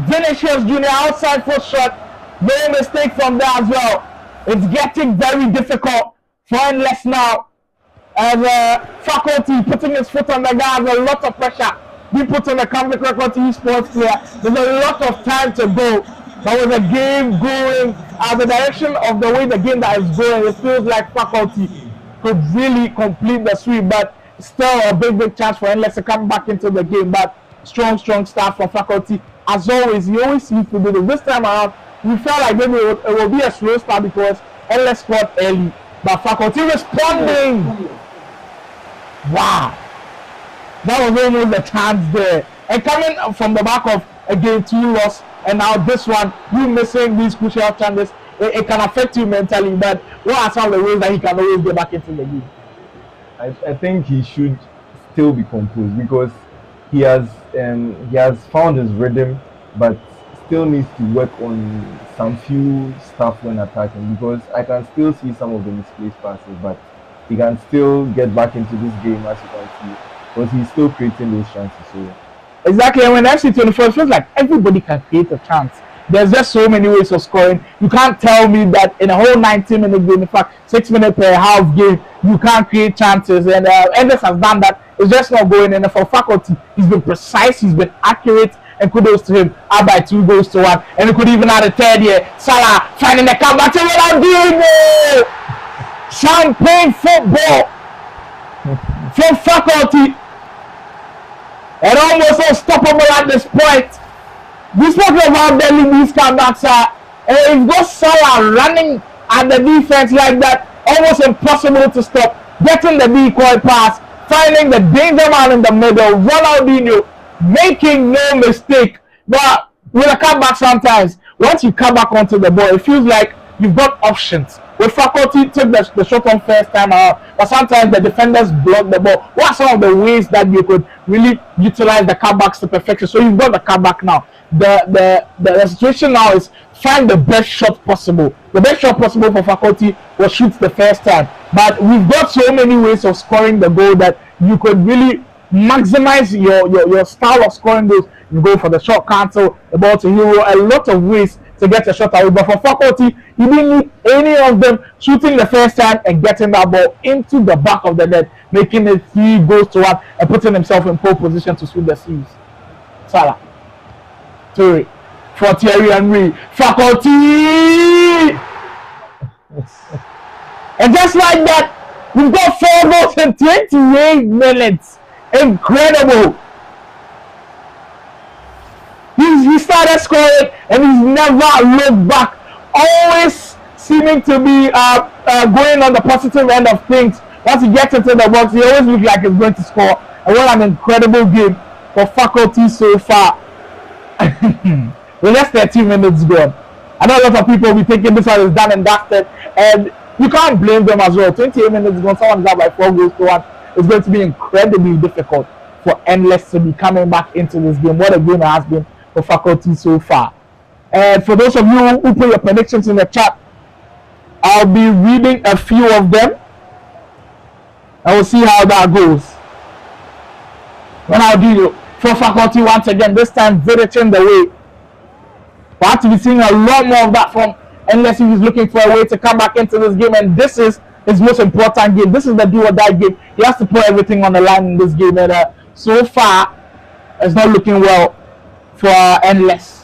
A: Vinicius Junior outside foot shot, no mistake from there as well. It's getting very difficult for Endless now, as Fakhulty putting his foot on the gas. A lot of pressure being put on the Canvic record to Esports player. There's a lot of time to go. But with the game going as the direction of the way the game that is going, it feels like Fakhulty could really complete the sweep, but still a big chance for Endless to come back into the game. But strong start from Fakhulty. As always, he always seems to do this. This time around, we felt like maybe it will be a slow start because Endless scored early. But Fakhulty responding. Wow. That was almost the chance there. And coming from the back of a game 2 loss, and now this one, you missing these crucial chances, it can affect you mentally. But what are some of the ways that he can always get back into the game?
B: I think he should still be composed because he has found his rhythm, but still needs to work on some few stuff when attacking, because I can still see some of the misplaced passes, but he can still get back into this game, as you can see, because he's still creating those chances. So
A: exactly, and when FC24, it feels like everybody can create a chance. There's just so many ways of scoring. You can't tell me that in a whole 90-minute game, in fact 6 minutes per half game, you can't create chances. And Endless has done that. It's just not going in. And for Fakhulty, he's been precise, he's been accurate, and kudos to him. Out by 2 goals to 1, and he could even add a third here. Salah finding the comeback to Ronaldinho. Champagne football from Fakhulty, and almost unstoppable at this point. We spoke about deadly these comebacks are, and you've got Salah running at the defense like that, almost impossible to stop. Getting the decoy pass, finding the danger man in the middle, Ronaldinho making no mistake. But with a comeback, sometimes once you come back onto the ball, it feels like you've got options. with Fakhulty took the shot on first time out, but sometimes the defenders block the ball. What are some of the ways that you could really utilize the cutbacks to perfection? So you've got the cutback now. The situation now is find the best shot possible. The best shot possible for Fakhulty was shoot the first time, but we've got so many ways of scoring the goal that you could really maximize your style of scoring goals. You go for the shot cancel, the ball to hero, a lot of ways to get a shot away. But for Fakhulty, you didn't need any of them shooting the first time and getting that ball into the back of the net, making it 3-1 and putting himself in pole position to sweep the series. Salah, Toure, for Thierry Henry, Fakhulty! And just like that, we've got 4 goals in 28 minutes. Incredible! He started scoring and he's never looked back. Always seeming to be going on the positive end of things. Once he gets into the box, he always looks like he's going to score. And what an incredible game for Fakhulty so far. With just 13 minutes gone. I know a lot of people will be thinking this one is done and dusted, and you can't blame them as well. 28 minutes gone, someone is up by 4-1. It's going to be incredibly difficult for Endless to be coming back into this game. What a game it has been for Fakhulty so far. And for those of you who put your predictions in the chat, I'll be reading a few of them. I will see how that goes. Ronaldinho for Fakhulty once again, this time Vidic in the way. We'll have to be seeing a lot more of that from Endless if he's looking for a way to come back into this game, and this is his most important game. This is the do or die game. He has to put everything on the line in this game, and so far it's not looking well for Endless.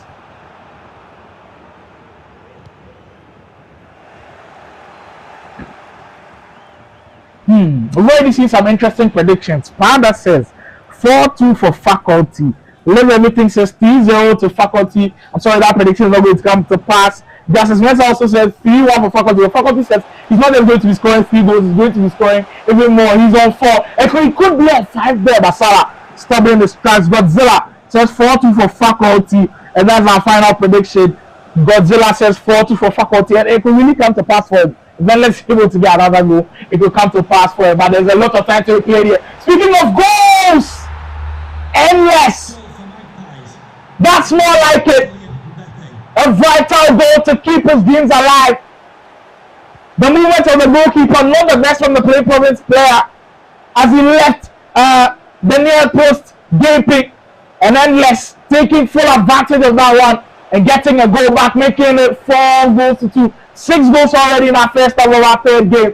A: We've already seen some interesting predictions. Panda says 4-2 for Fakhulty. Live Everything says 3-0 to Fakhulty. I'm sorry, that prediction is not going to come to pass. Justice Mensah also says 3-1 for Fakhulty. Fakhulty says he's not just going to be scoring 3 goals, he's going to be scoring even more. He's on 4. And he could be on 5 there, but Salah stopping the strikes. Godzilla says 4-2 for Fakhulty. And that's our final prediction. Godzilla says 4-2 for Fakhulty. And it could really come to pass for him. Then let's be able to get another goal. It will come to pass for him. But there's a lot of time to play here. Speaking of goals! Endless! That's more like it. A vital goal to keep his dreams alive. The movement of the goalkeeper, not the best from the PlayProvince player, as he left the near post gaping, and Endless taking full advantage of that one and getting a goal back, making it 4-2. 6 goals already in our first half of our third game.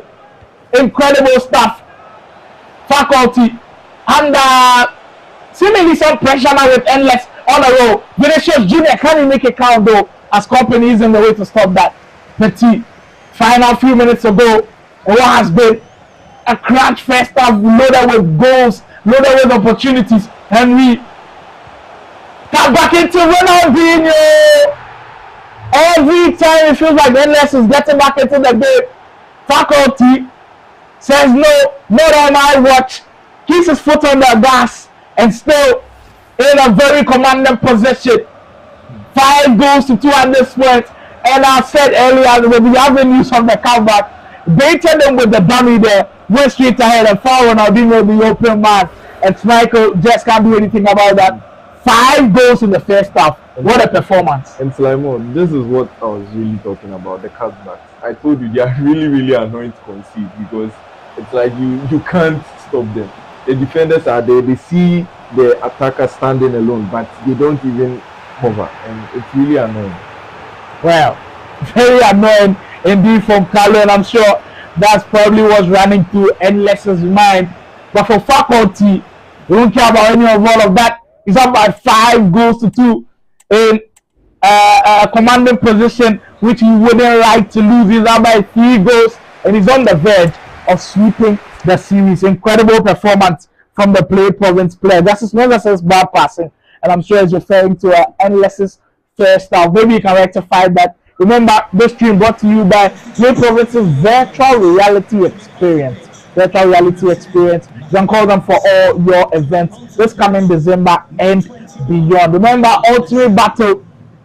A: Incredible stuff. Fakhulty under seemingly some pressure now with Endless on a roll. Vinicius Jr. can he make it count though, as Company is in the way to stop that. Petit, final few minutes to go. And what has been a crunch first half loaded with goals, loaded with opportunities. Henry cut back into Ronaldinho. Every time it feels like Endless is getting back into the game, Fakhulty says no, not on my watch. Keeps his foot on the gas and still in a very commanding position. 5-2 at this point. And I said earlier when we have the news from the comeback, baited them with the dummy there, went straight ahead and found Ronaldinho the open man. And Michael just can't do anything about that. 5 goals in the first half. What a performance.
B: And Slimon, this is what I was really talking about, the cutbacks. I told you they are really, really annoying to concede because it's like you can't stop them. The defenders are there, they see the attacker standing alone, but they don't even cover, and it's really annoying.
A: Well, very annoying indeed from Carlo, and I'm sure that's probably what's running through Endless's mind. But for Fakhulty, we don't care about any of all of that. He's up by 5-2 in a commanding position, which he wouldn't like to lose. He's up by 3 goals, and he's on the verge of sweeping the series. Incredible performance from the PlayProvince player. Justice Mensah says bad passing, and I'm sure he's referring to Endless's first half. Maybe you can rectify that. Remember, this stream brought to you by PlayProvince's virtual reality experience. Virtual reality experience. You can call them for all your events this coming December and beyond. Remember, Ultimate Battle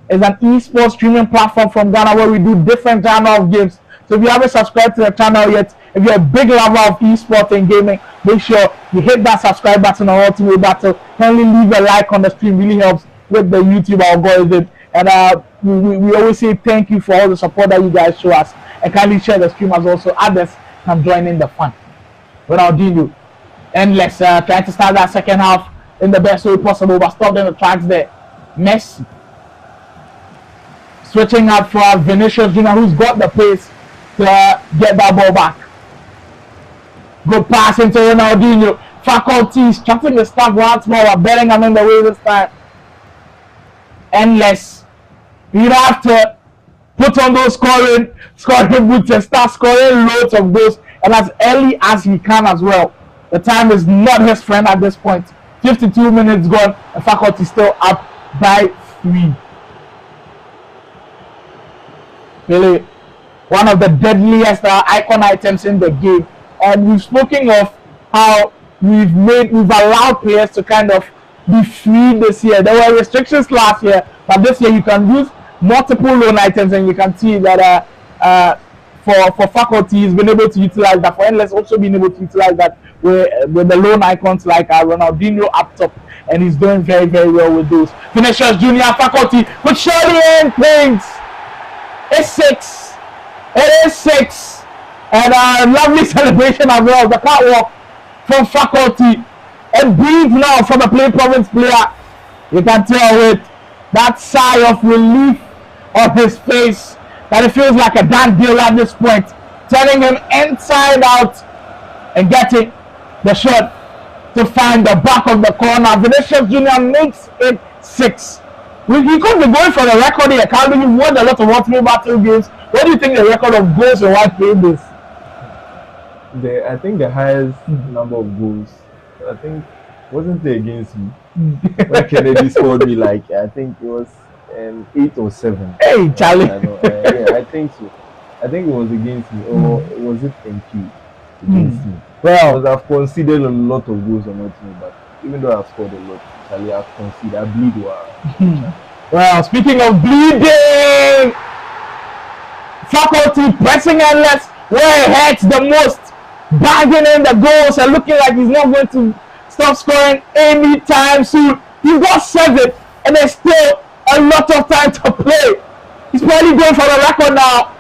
A: is an esports streaming platform from Ghana where we do different genre of games So if you haven't subscribed to the channel yet, if you're a big lover of esports and gaming, make sure you hit that subscribe button on Ultimate Battle. Kindly leave a like on the stream, really helps with the YouTube algorithm. And we always say thank you for all the support that you guys show us. And kindly share the stream as well so others can join in the fun. Ronaldinho, endless, trying to start that second half in the best way possible, but stopped in the tracks there. Messi switching up for Vinicius Junior, who's got the pace to get that ball back. Good pass into Ronaldinho. Fakhulty instructing the staff once more, but Bellingham in the way this time. Endless. You have to put on those scoring boots and start scoring loads of goals, and as early as he can as well. The time is not his friend at this point. 52 minutes gone, and Fakhulty still up by 3. Really, one of the deadliest icon items in the game. And we've spoken of how we've allowed players to kind of be free this year. There were restrictions last year, but this year you can use multiple loan items, and you can see that for Fakhulty, he's been able to utilize that. For Endless, also been able to utilize that with the loan icons like Ronaldinho up top, and he's doing very, very well with those. Vinicius Junior, Fakhulty, but surely end things. It's 6. It is 6. And lovely celebration as well. The catwalk from Fakhulty. And breathe now from a PlayProvince player. You can tell with that sigh of relief on his face that it feels like a done deal at this point. Turning him inside out and getting the shot to find the back of the corner. Vinicius Junior makes it 6. He could be going for the record here. Canvic, you've won a lot of Ultimate Battle games. What do you think the record of goals in one game is?
B: I think the highest number of goals, I think, wasn't it against me? When Kennedy scored me, I think it was 8 or 7.
A: Hey, Charlie.
B: Yeah, I think so. I think it was against me, or was it NQ against me?
A: Well,
B: because I've conceded a lot of goals on my team, but even though I've scored a lot, Charlie, I've conceded. I bleed well.
A: Well, speaking of bleeding, Fakhulty pressing Endless where it hurts the most, bagging in the goals and looking like he's not going to stop scoring anytime soon. He's got 7, and there's still a lot of time to play. He's probably going for the record now.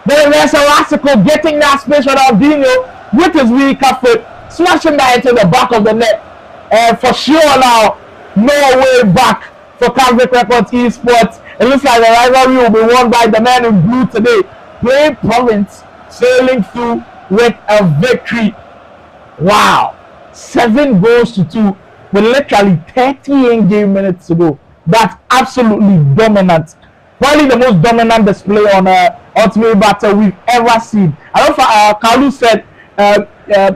A: Then there's Elastico getting that space for Ronaldinho with his weaker foot, smashing that into the back of the net. And for sure now, no way back for Canvic Records Esports. It looks like the rivalry will be won by the man in blue today. PlayProvince sailing through with a victory. Wow. 7 goals to 2 with literally 30 in-game minutes to go. That's absolutely dominant. Probably the most dominant display on Ultimate Battle we've ever seen. I don't know if Kalu said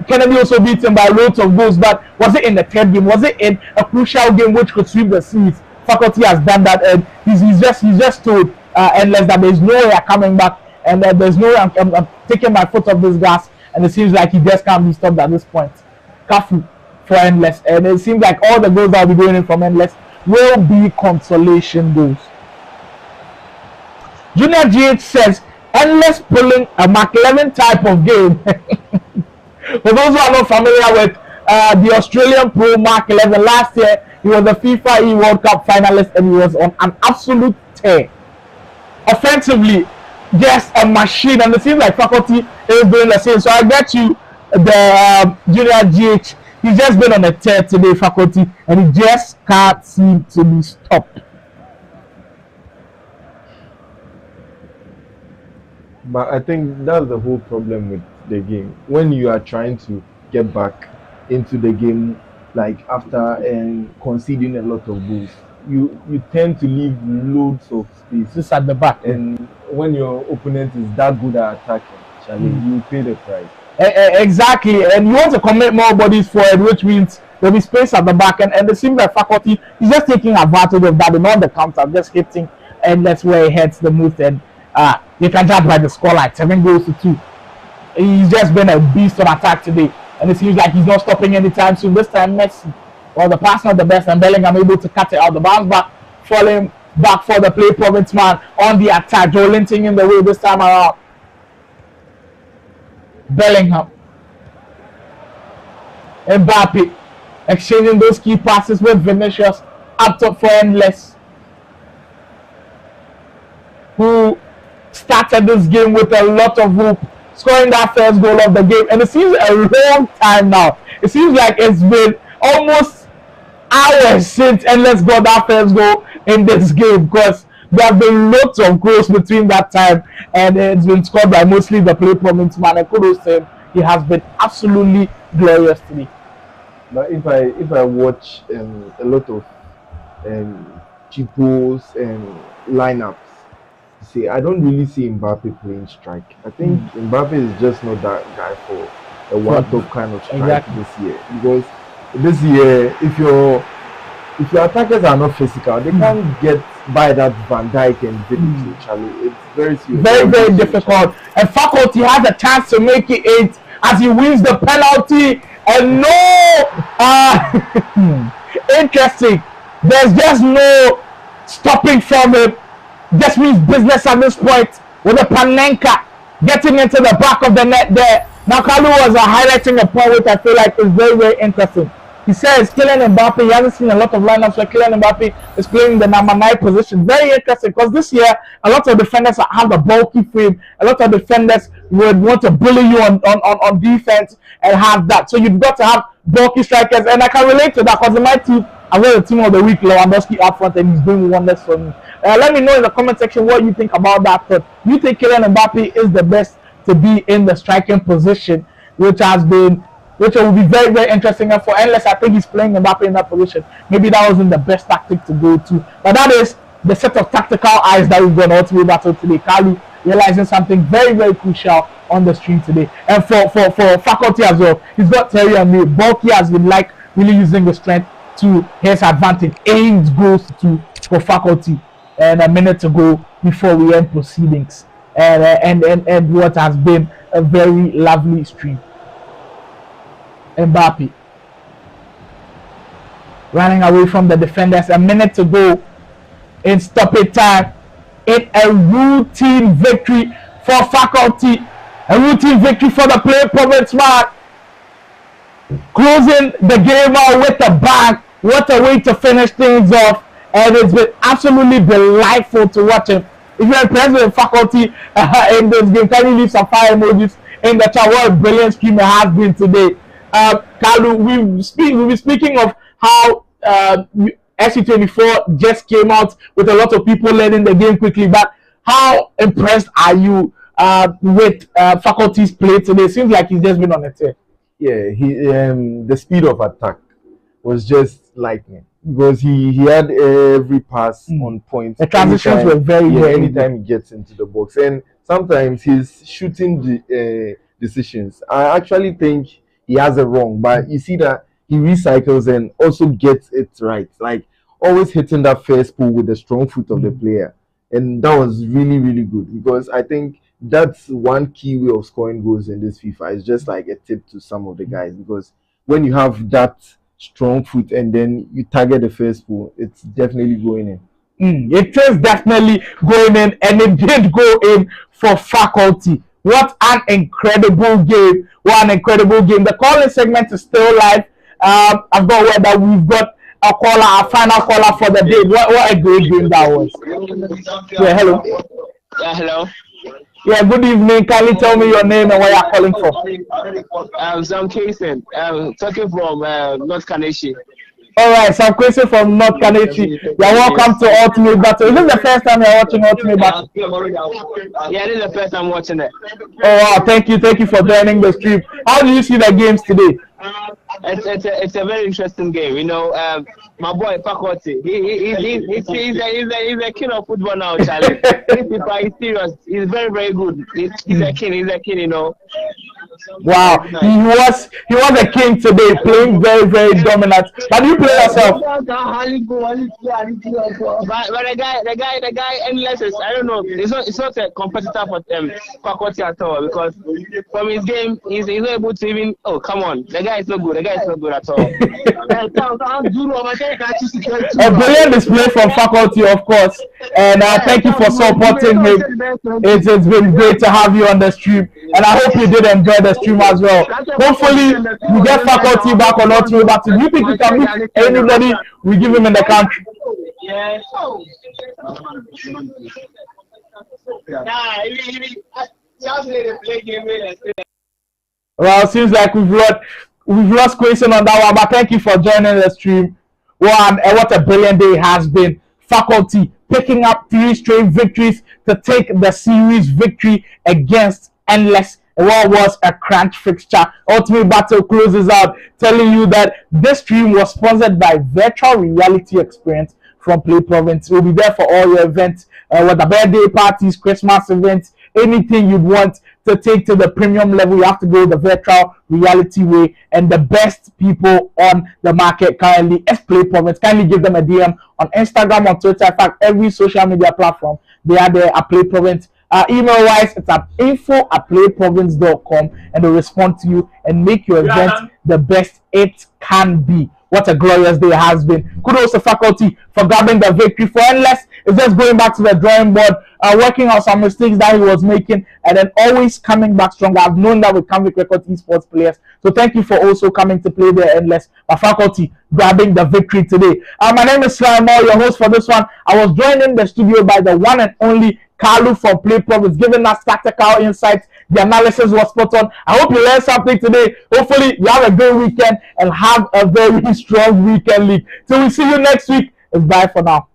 A: Kennedy also beat him by loads of goals, but was it in the 3rd game? Was it in a crucial game which could sweep the series? Fakhulty has done that, and he's just told Endless that there's no way I'm coming back, and there's no way I'm taking my foot off this gas, and it seems like he just can't be stopped at this point. Careful for Endless, and it seems like all the goals that will be going in from Endless will be consolation goals. Junior GH says Endless pulling a Mark 11 type of game. For those who are not familiar with the Australian Pro Mark 11, last year he was the FIFA E World Cup finalist, and he was on an absolute tear. Offensively, just a machine, and it seems like Fakhulty is doing the same. So I get you, the Junior GH. He's just been on a tear today, Fakhulty, and he just can't seem to be stopped.
B: But I think that's the whole problem with the game. When you are trying to get back into the game, like after conceding a lot of goals, you tend to leave loads of space
A: Just at the back.
B: and when your opponent is that good at attacking, Charlie, you pay the price.
A: Exactly, and you want to commit more bodies forward, which means there'll be space at the back, and it seems like Fakhulty is just taking advantage of that and on the counter, just hitting, and that's where he heads the most. And you can judge by the score like 7 goals to 2. He's just been a beast on attack today, and it seems like he's not stopping anytime soon. This time, Messi, well, the pass not the best, and Bellingham able to cut it out. The bounce back, falling back for the PlayProvince man on the attack. Joe Linting in the way this time around. Bellingham. Mbappe exchanging those key passes with Vinicius up top for Endless, who started this game with a lot of hope, scoring that first goal of the game. And it seems a long time now. It seems like it's been almost hours since Endless got that first goal in this game, because there have been lots of goals between that time, and it's been scored by mostly the PlayProvince man. And kudos to him. He has been absolutely glorious today.
B: But if I watch a lot of cheapos and lineups, see, I don't really see Mbappe playing strike. I think Mbappe is just not that guy for a one-top kind of strike this year. Because this year, if your attackers are not physical, they can't get by that Van Dijk and Vidic, Charlie. It's very serious.
A: Very, very difficult. And Fakhulty has a chance to make it 8 as he wins the penalty. And no, interesting. There's just no stopping from him. Just means business at this point with the Panenka getting into the back of the net there. Now Kalu was highlighting a point which I feel like is very, very interesting. He says Kylian Mbappe, he hasn't seen a lot of lineups where Kylian Mbappe is playing the number 9 position. Very interesting, because this year a lot of defenders have a bulky frame. A lot of defenders would want to bully you on defense and have that. So you've got to have bulky strikers, and I can relate to that because in my team, I've got the team of the week, Lewandowski up front, and he's doing wonders for me. Let me know in the comment section what you think about that. But you think Kylian Mbappe is the best to be in the striking position, which will be very, very interesting. And for Endless, I think he's playing Mbappe in that position. Maybe that wasn't the best tactic to go to. But that is the set of tactical eyes that we've got on Ultimate Battle today. Kalu realizing something very, very crucial on the stream today. And for Fakhulty as well, he's got Terry and me. Bulky has been like really using the strength to his advantage. 8 goals for Fakhulty. And a minute to go before we end proceedings. And what has been a very lovely stream. Mbappe running away from the defenders. A minute to go in stoppage time. In a routine victory for Fakhulty. A routine victory for the PlayProvince man. Closing the game out with a bang. What a way to finish things off. And it's been absolutely delightful to watch him. If you're impressed with Fakhulty in this game, can you leave some fire emojis in the chat? What a brilliant stream it has been today. Kalu, we'll be speaking of how SC24 just came out with a lot of people learning the game quickly. But how impressed are you with Fakhulty's play today? Seems like he's just been on a tear.
B: Yeah, the speed of attack was just lightning, because he had every pass on point.
A: The transitions were very, very
B: anytime he gets into the box, and sometimes his shooting decisions, I actually think he has it wrong, but you see that he recycles and also gets it right, like always hitting that first pull with the strong foot of the player. And that was really, really good, because I think that's one key way of scoring goals in this FIFA. It's just like a tip to some of the guys, because when you have that strong foot and then you target the first pull, it's definitely going in.
A: It is definitely going in, and it did go in for Fakhulty. What an incredible game. What an incredible game. The calling segment is still live. I've got word that we've got a caller, our final caller for the day. What a great game that was. Yeah, hello.
C: Yeah, hello.
A: Yeah, good evening. Can you tell me your name and where you're calling from?
C: I'm Kason. Talking from North Kaneshi.
A: All right, so I'm Kason from North Kaneshi. You're welcome to Ultimate Battle. Is this the first time you're watching Ultimate Battle?
C: Yeah, this is the first time watching it.
A: Oh, wow. Thank you for joining the stream. How do you see the games today?
C: It's a very interesting game. You know, my boy Fakhulty, he's a king of football now, Charlie. He's serious. He's very, very good. He's a king. He's a king. You know.
A: Wow, he was a king today, playing very, very dominant. But you play yourself.
C: But the guy, Endless is, I don't know. It's not a competitor for Fakhulty at all, because from his game, he's not able to even. Oh, come on, the guy is not good. The guy is not good at all.
A: A brilliant display from Fakhulty, of course, and thank you for supporting him. It's been great to have you on the stream, and I hope you did enjoy the stream as well. Hopefully, we get Fakhulty back or not. But if you think you can meet anybody, we give him in the country. Well, it seems like we've lost question on that one, but thank you for joining the stream. Well, and what a brilliant day it has been. Fakhulty picking up 3 straight victories to take the series victory against Endless. What was a crunch fixture. Ultimate Battle closes out, telling you that this stream was sponsored by Virtual Reality Experience from PlayProvince. We'll be there for all your events, whether birthday parties, Christmas events, anything you want to take to the premium level. You have to go the virtual reality way, and the best people on the market currently is PlayProvince. Kindly give them a DM on Instagram, on Twitter, in fact every social media platform. They are there at PlayProvince. Email wise, it's at info@playprovince.com, and they'll respond to you and make your event the best it can be. What a glorious day it has been. Kudos to Fakhulty for grabbing the victory. For Endless, it's just going back to the drawing board, working on some mistakes that he was making, and then always coming back stronger. I've known that with Canvic Record Esports players. So thank you for also coming to play there, Endless. But Fakhulty grabbing the victory today. My name is Sly Moore, your host for this one. I was joined in the studio by the one and only Kalu from PlayProvince, giving us tactical insights. The analysis was spot on. I hope you learned something today. Hopefully, you have a good weekend and have a very strong weekend league. Till we see you next week. It's bye for now.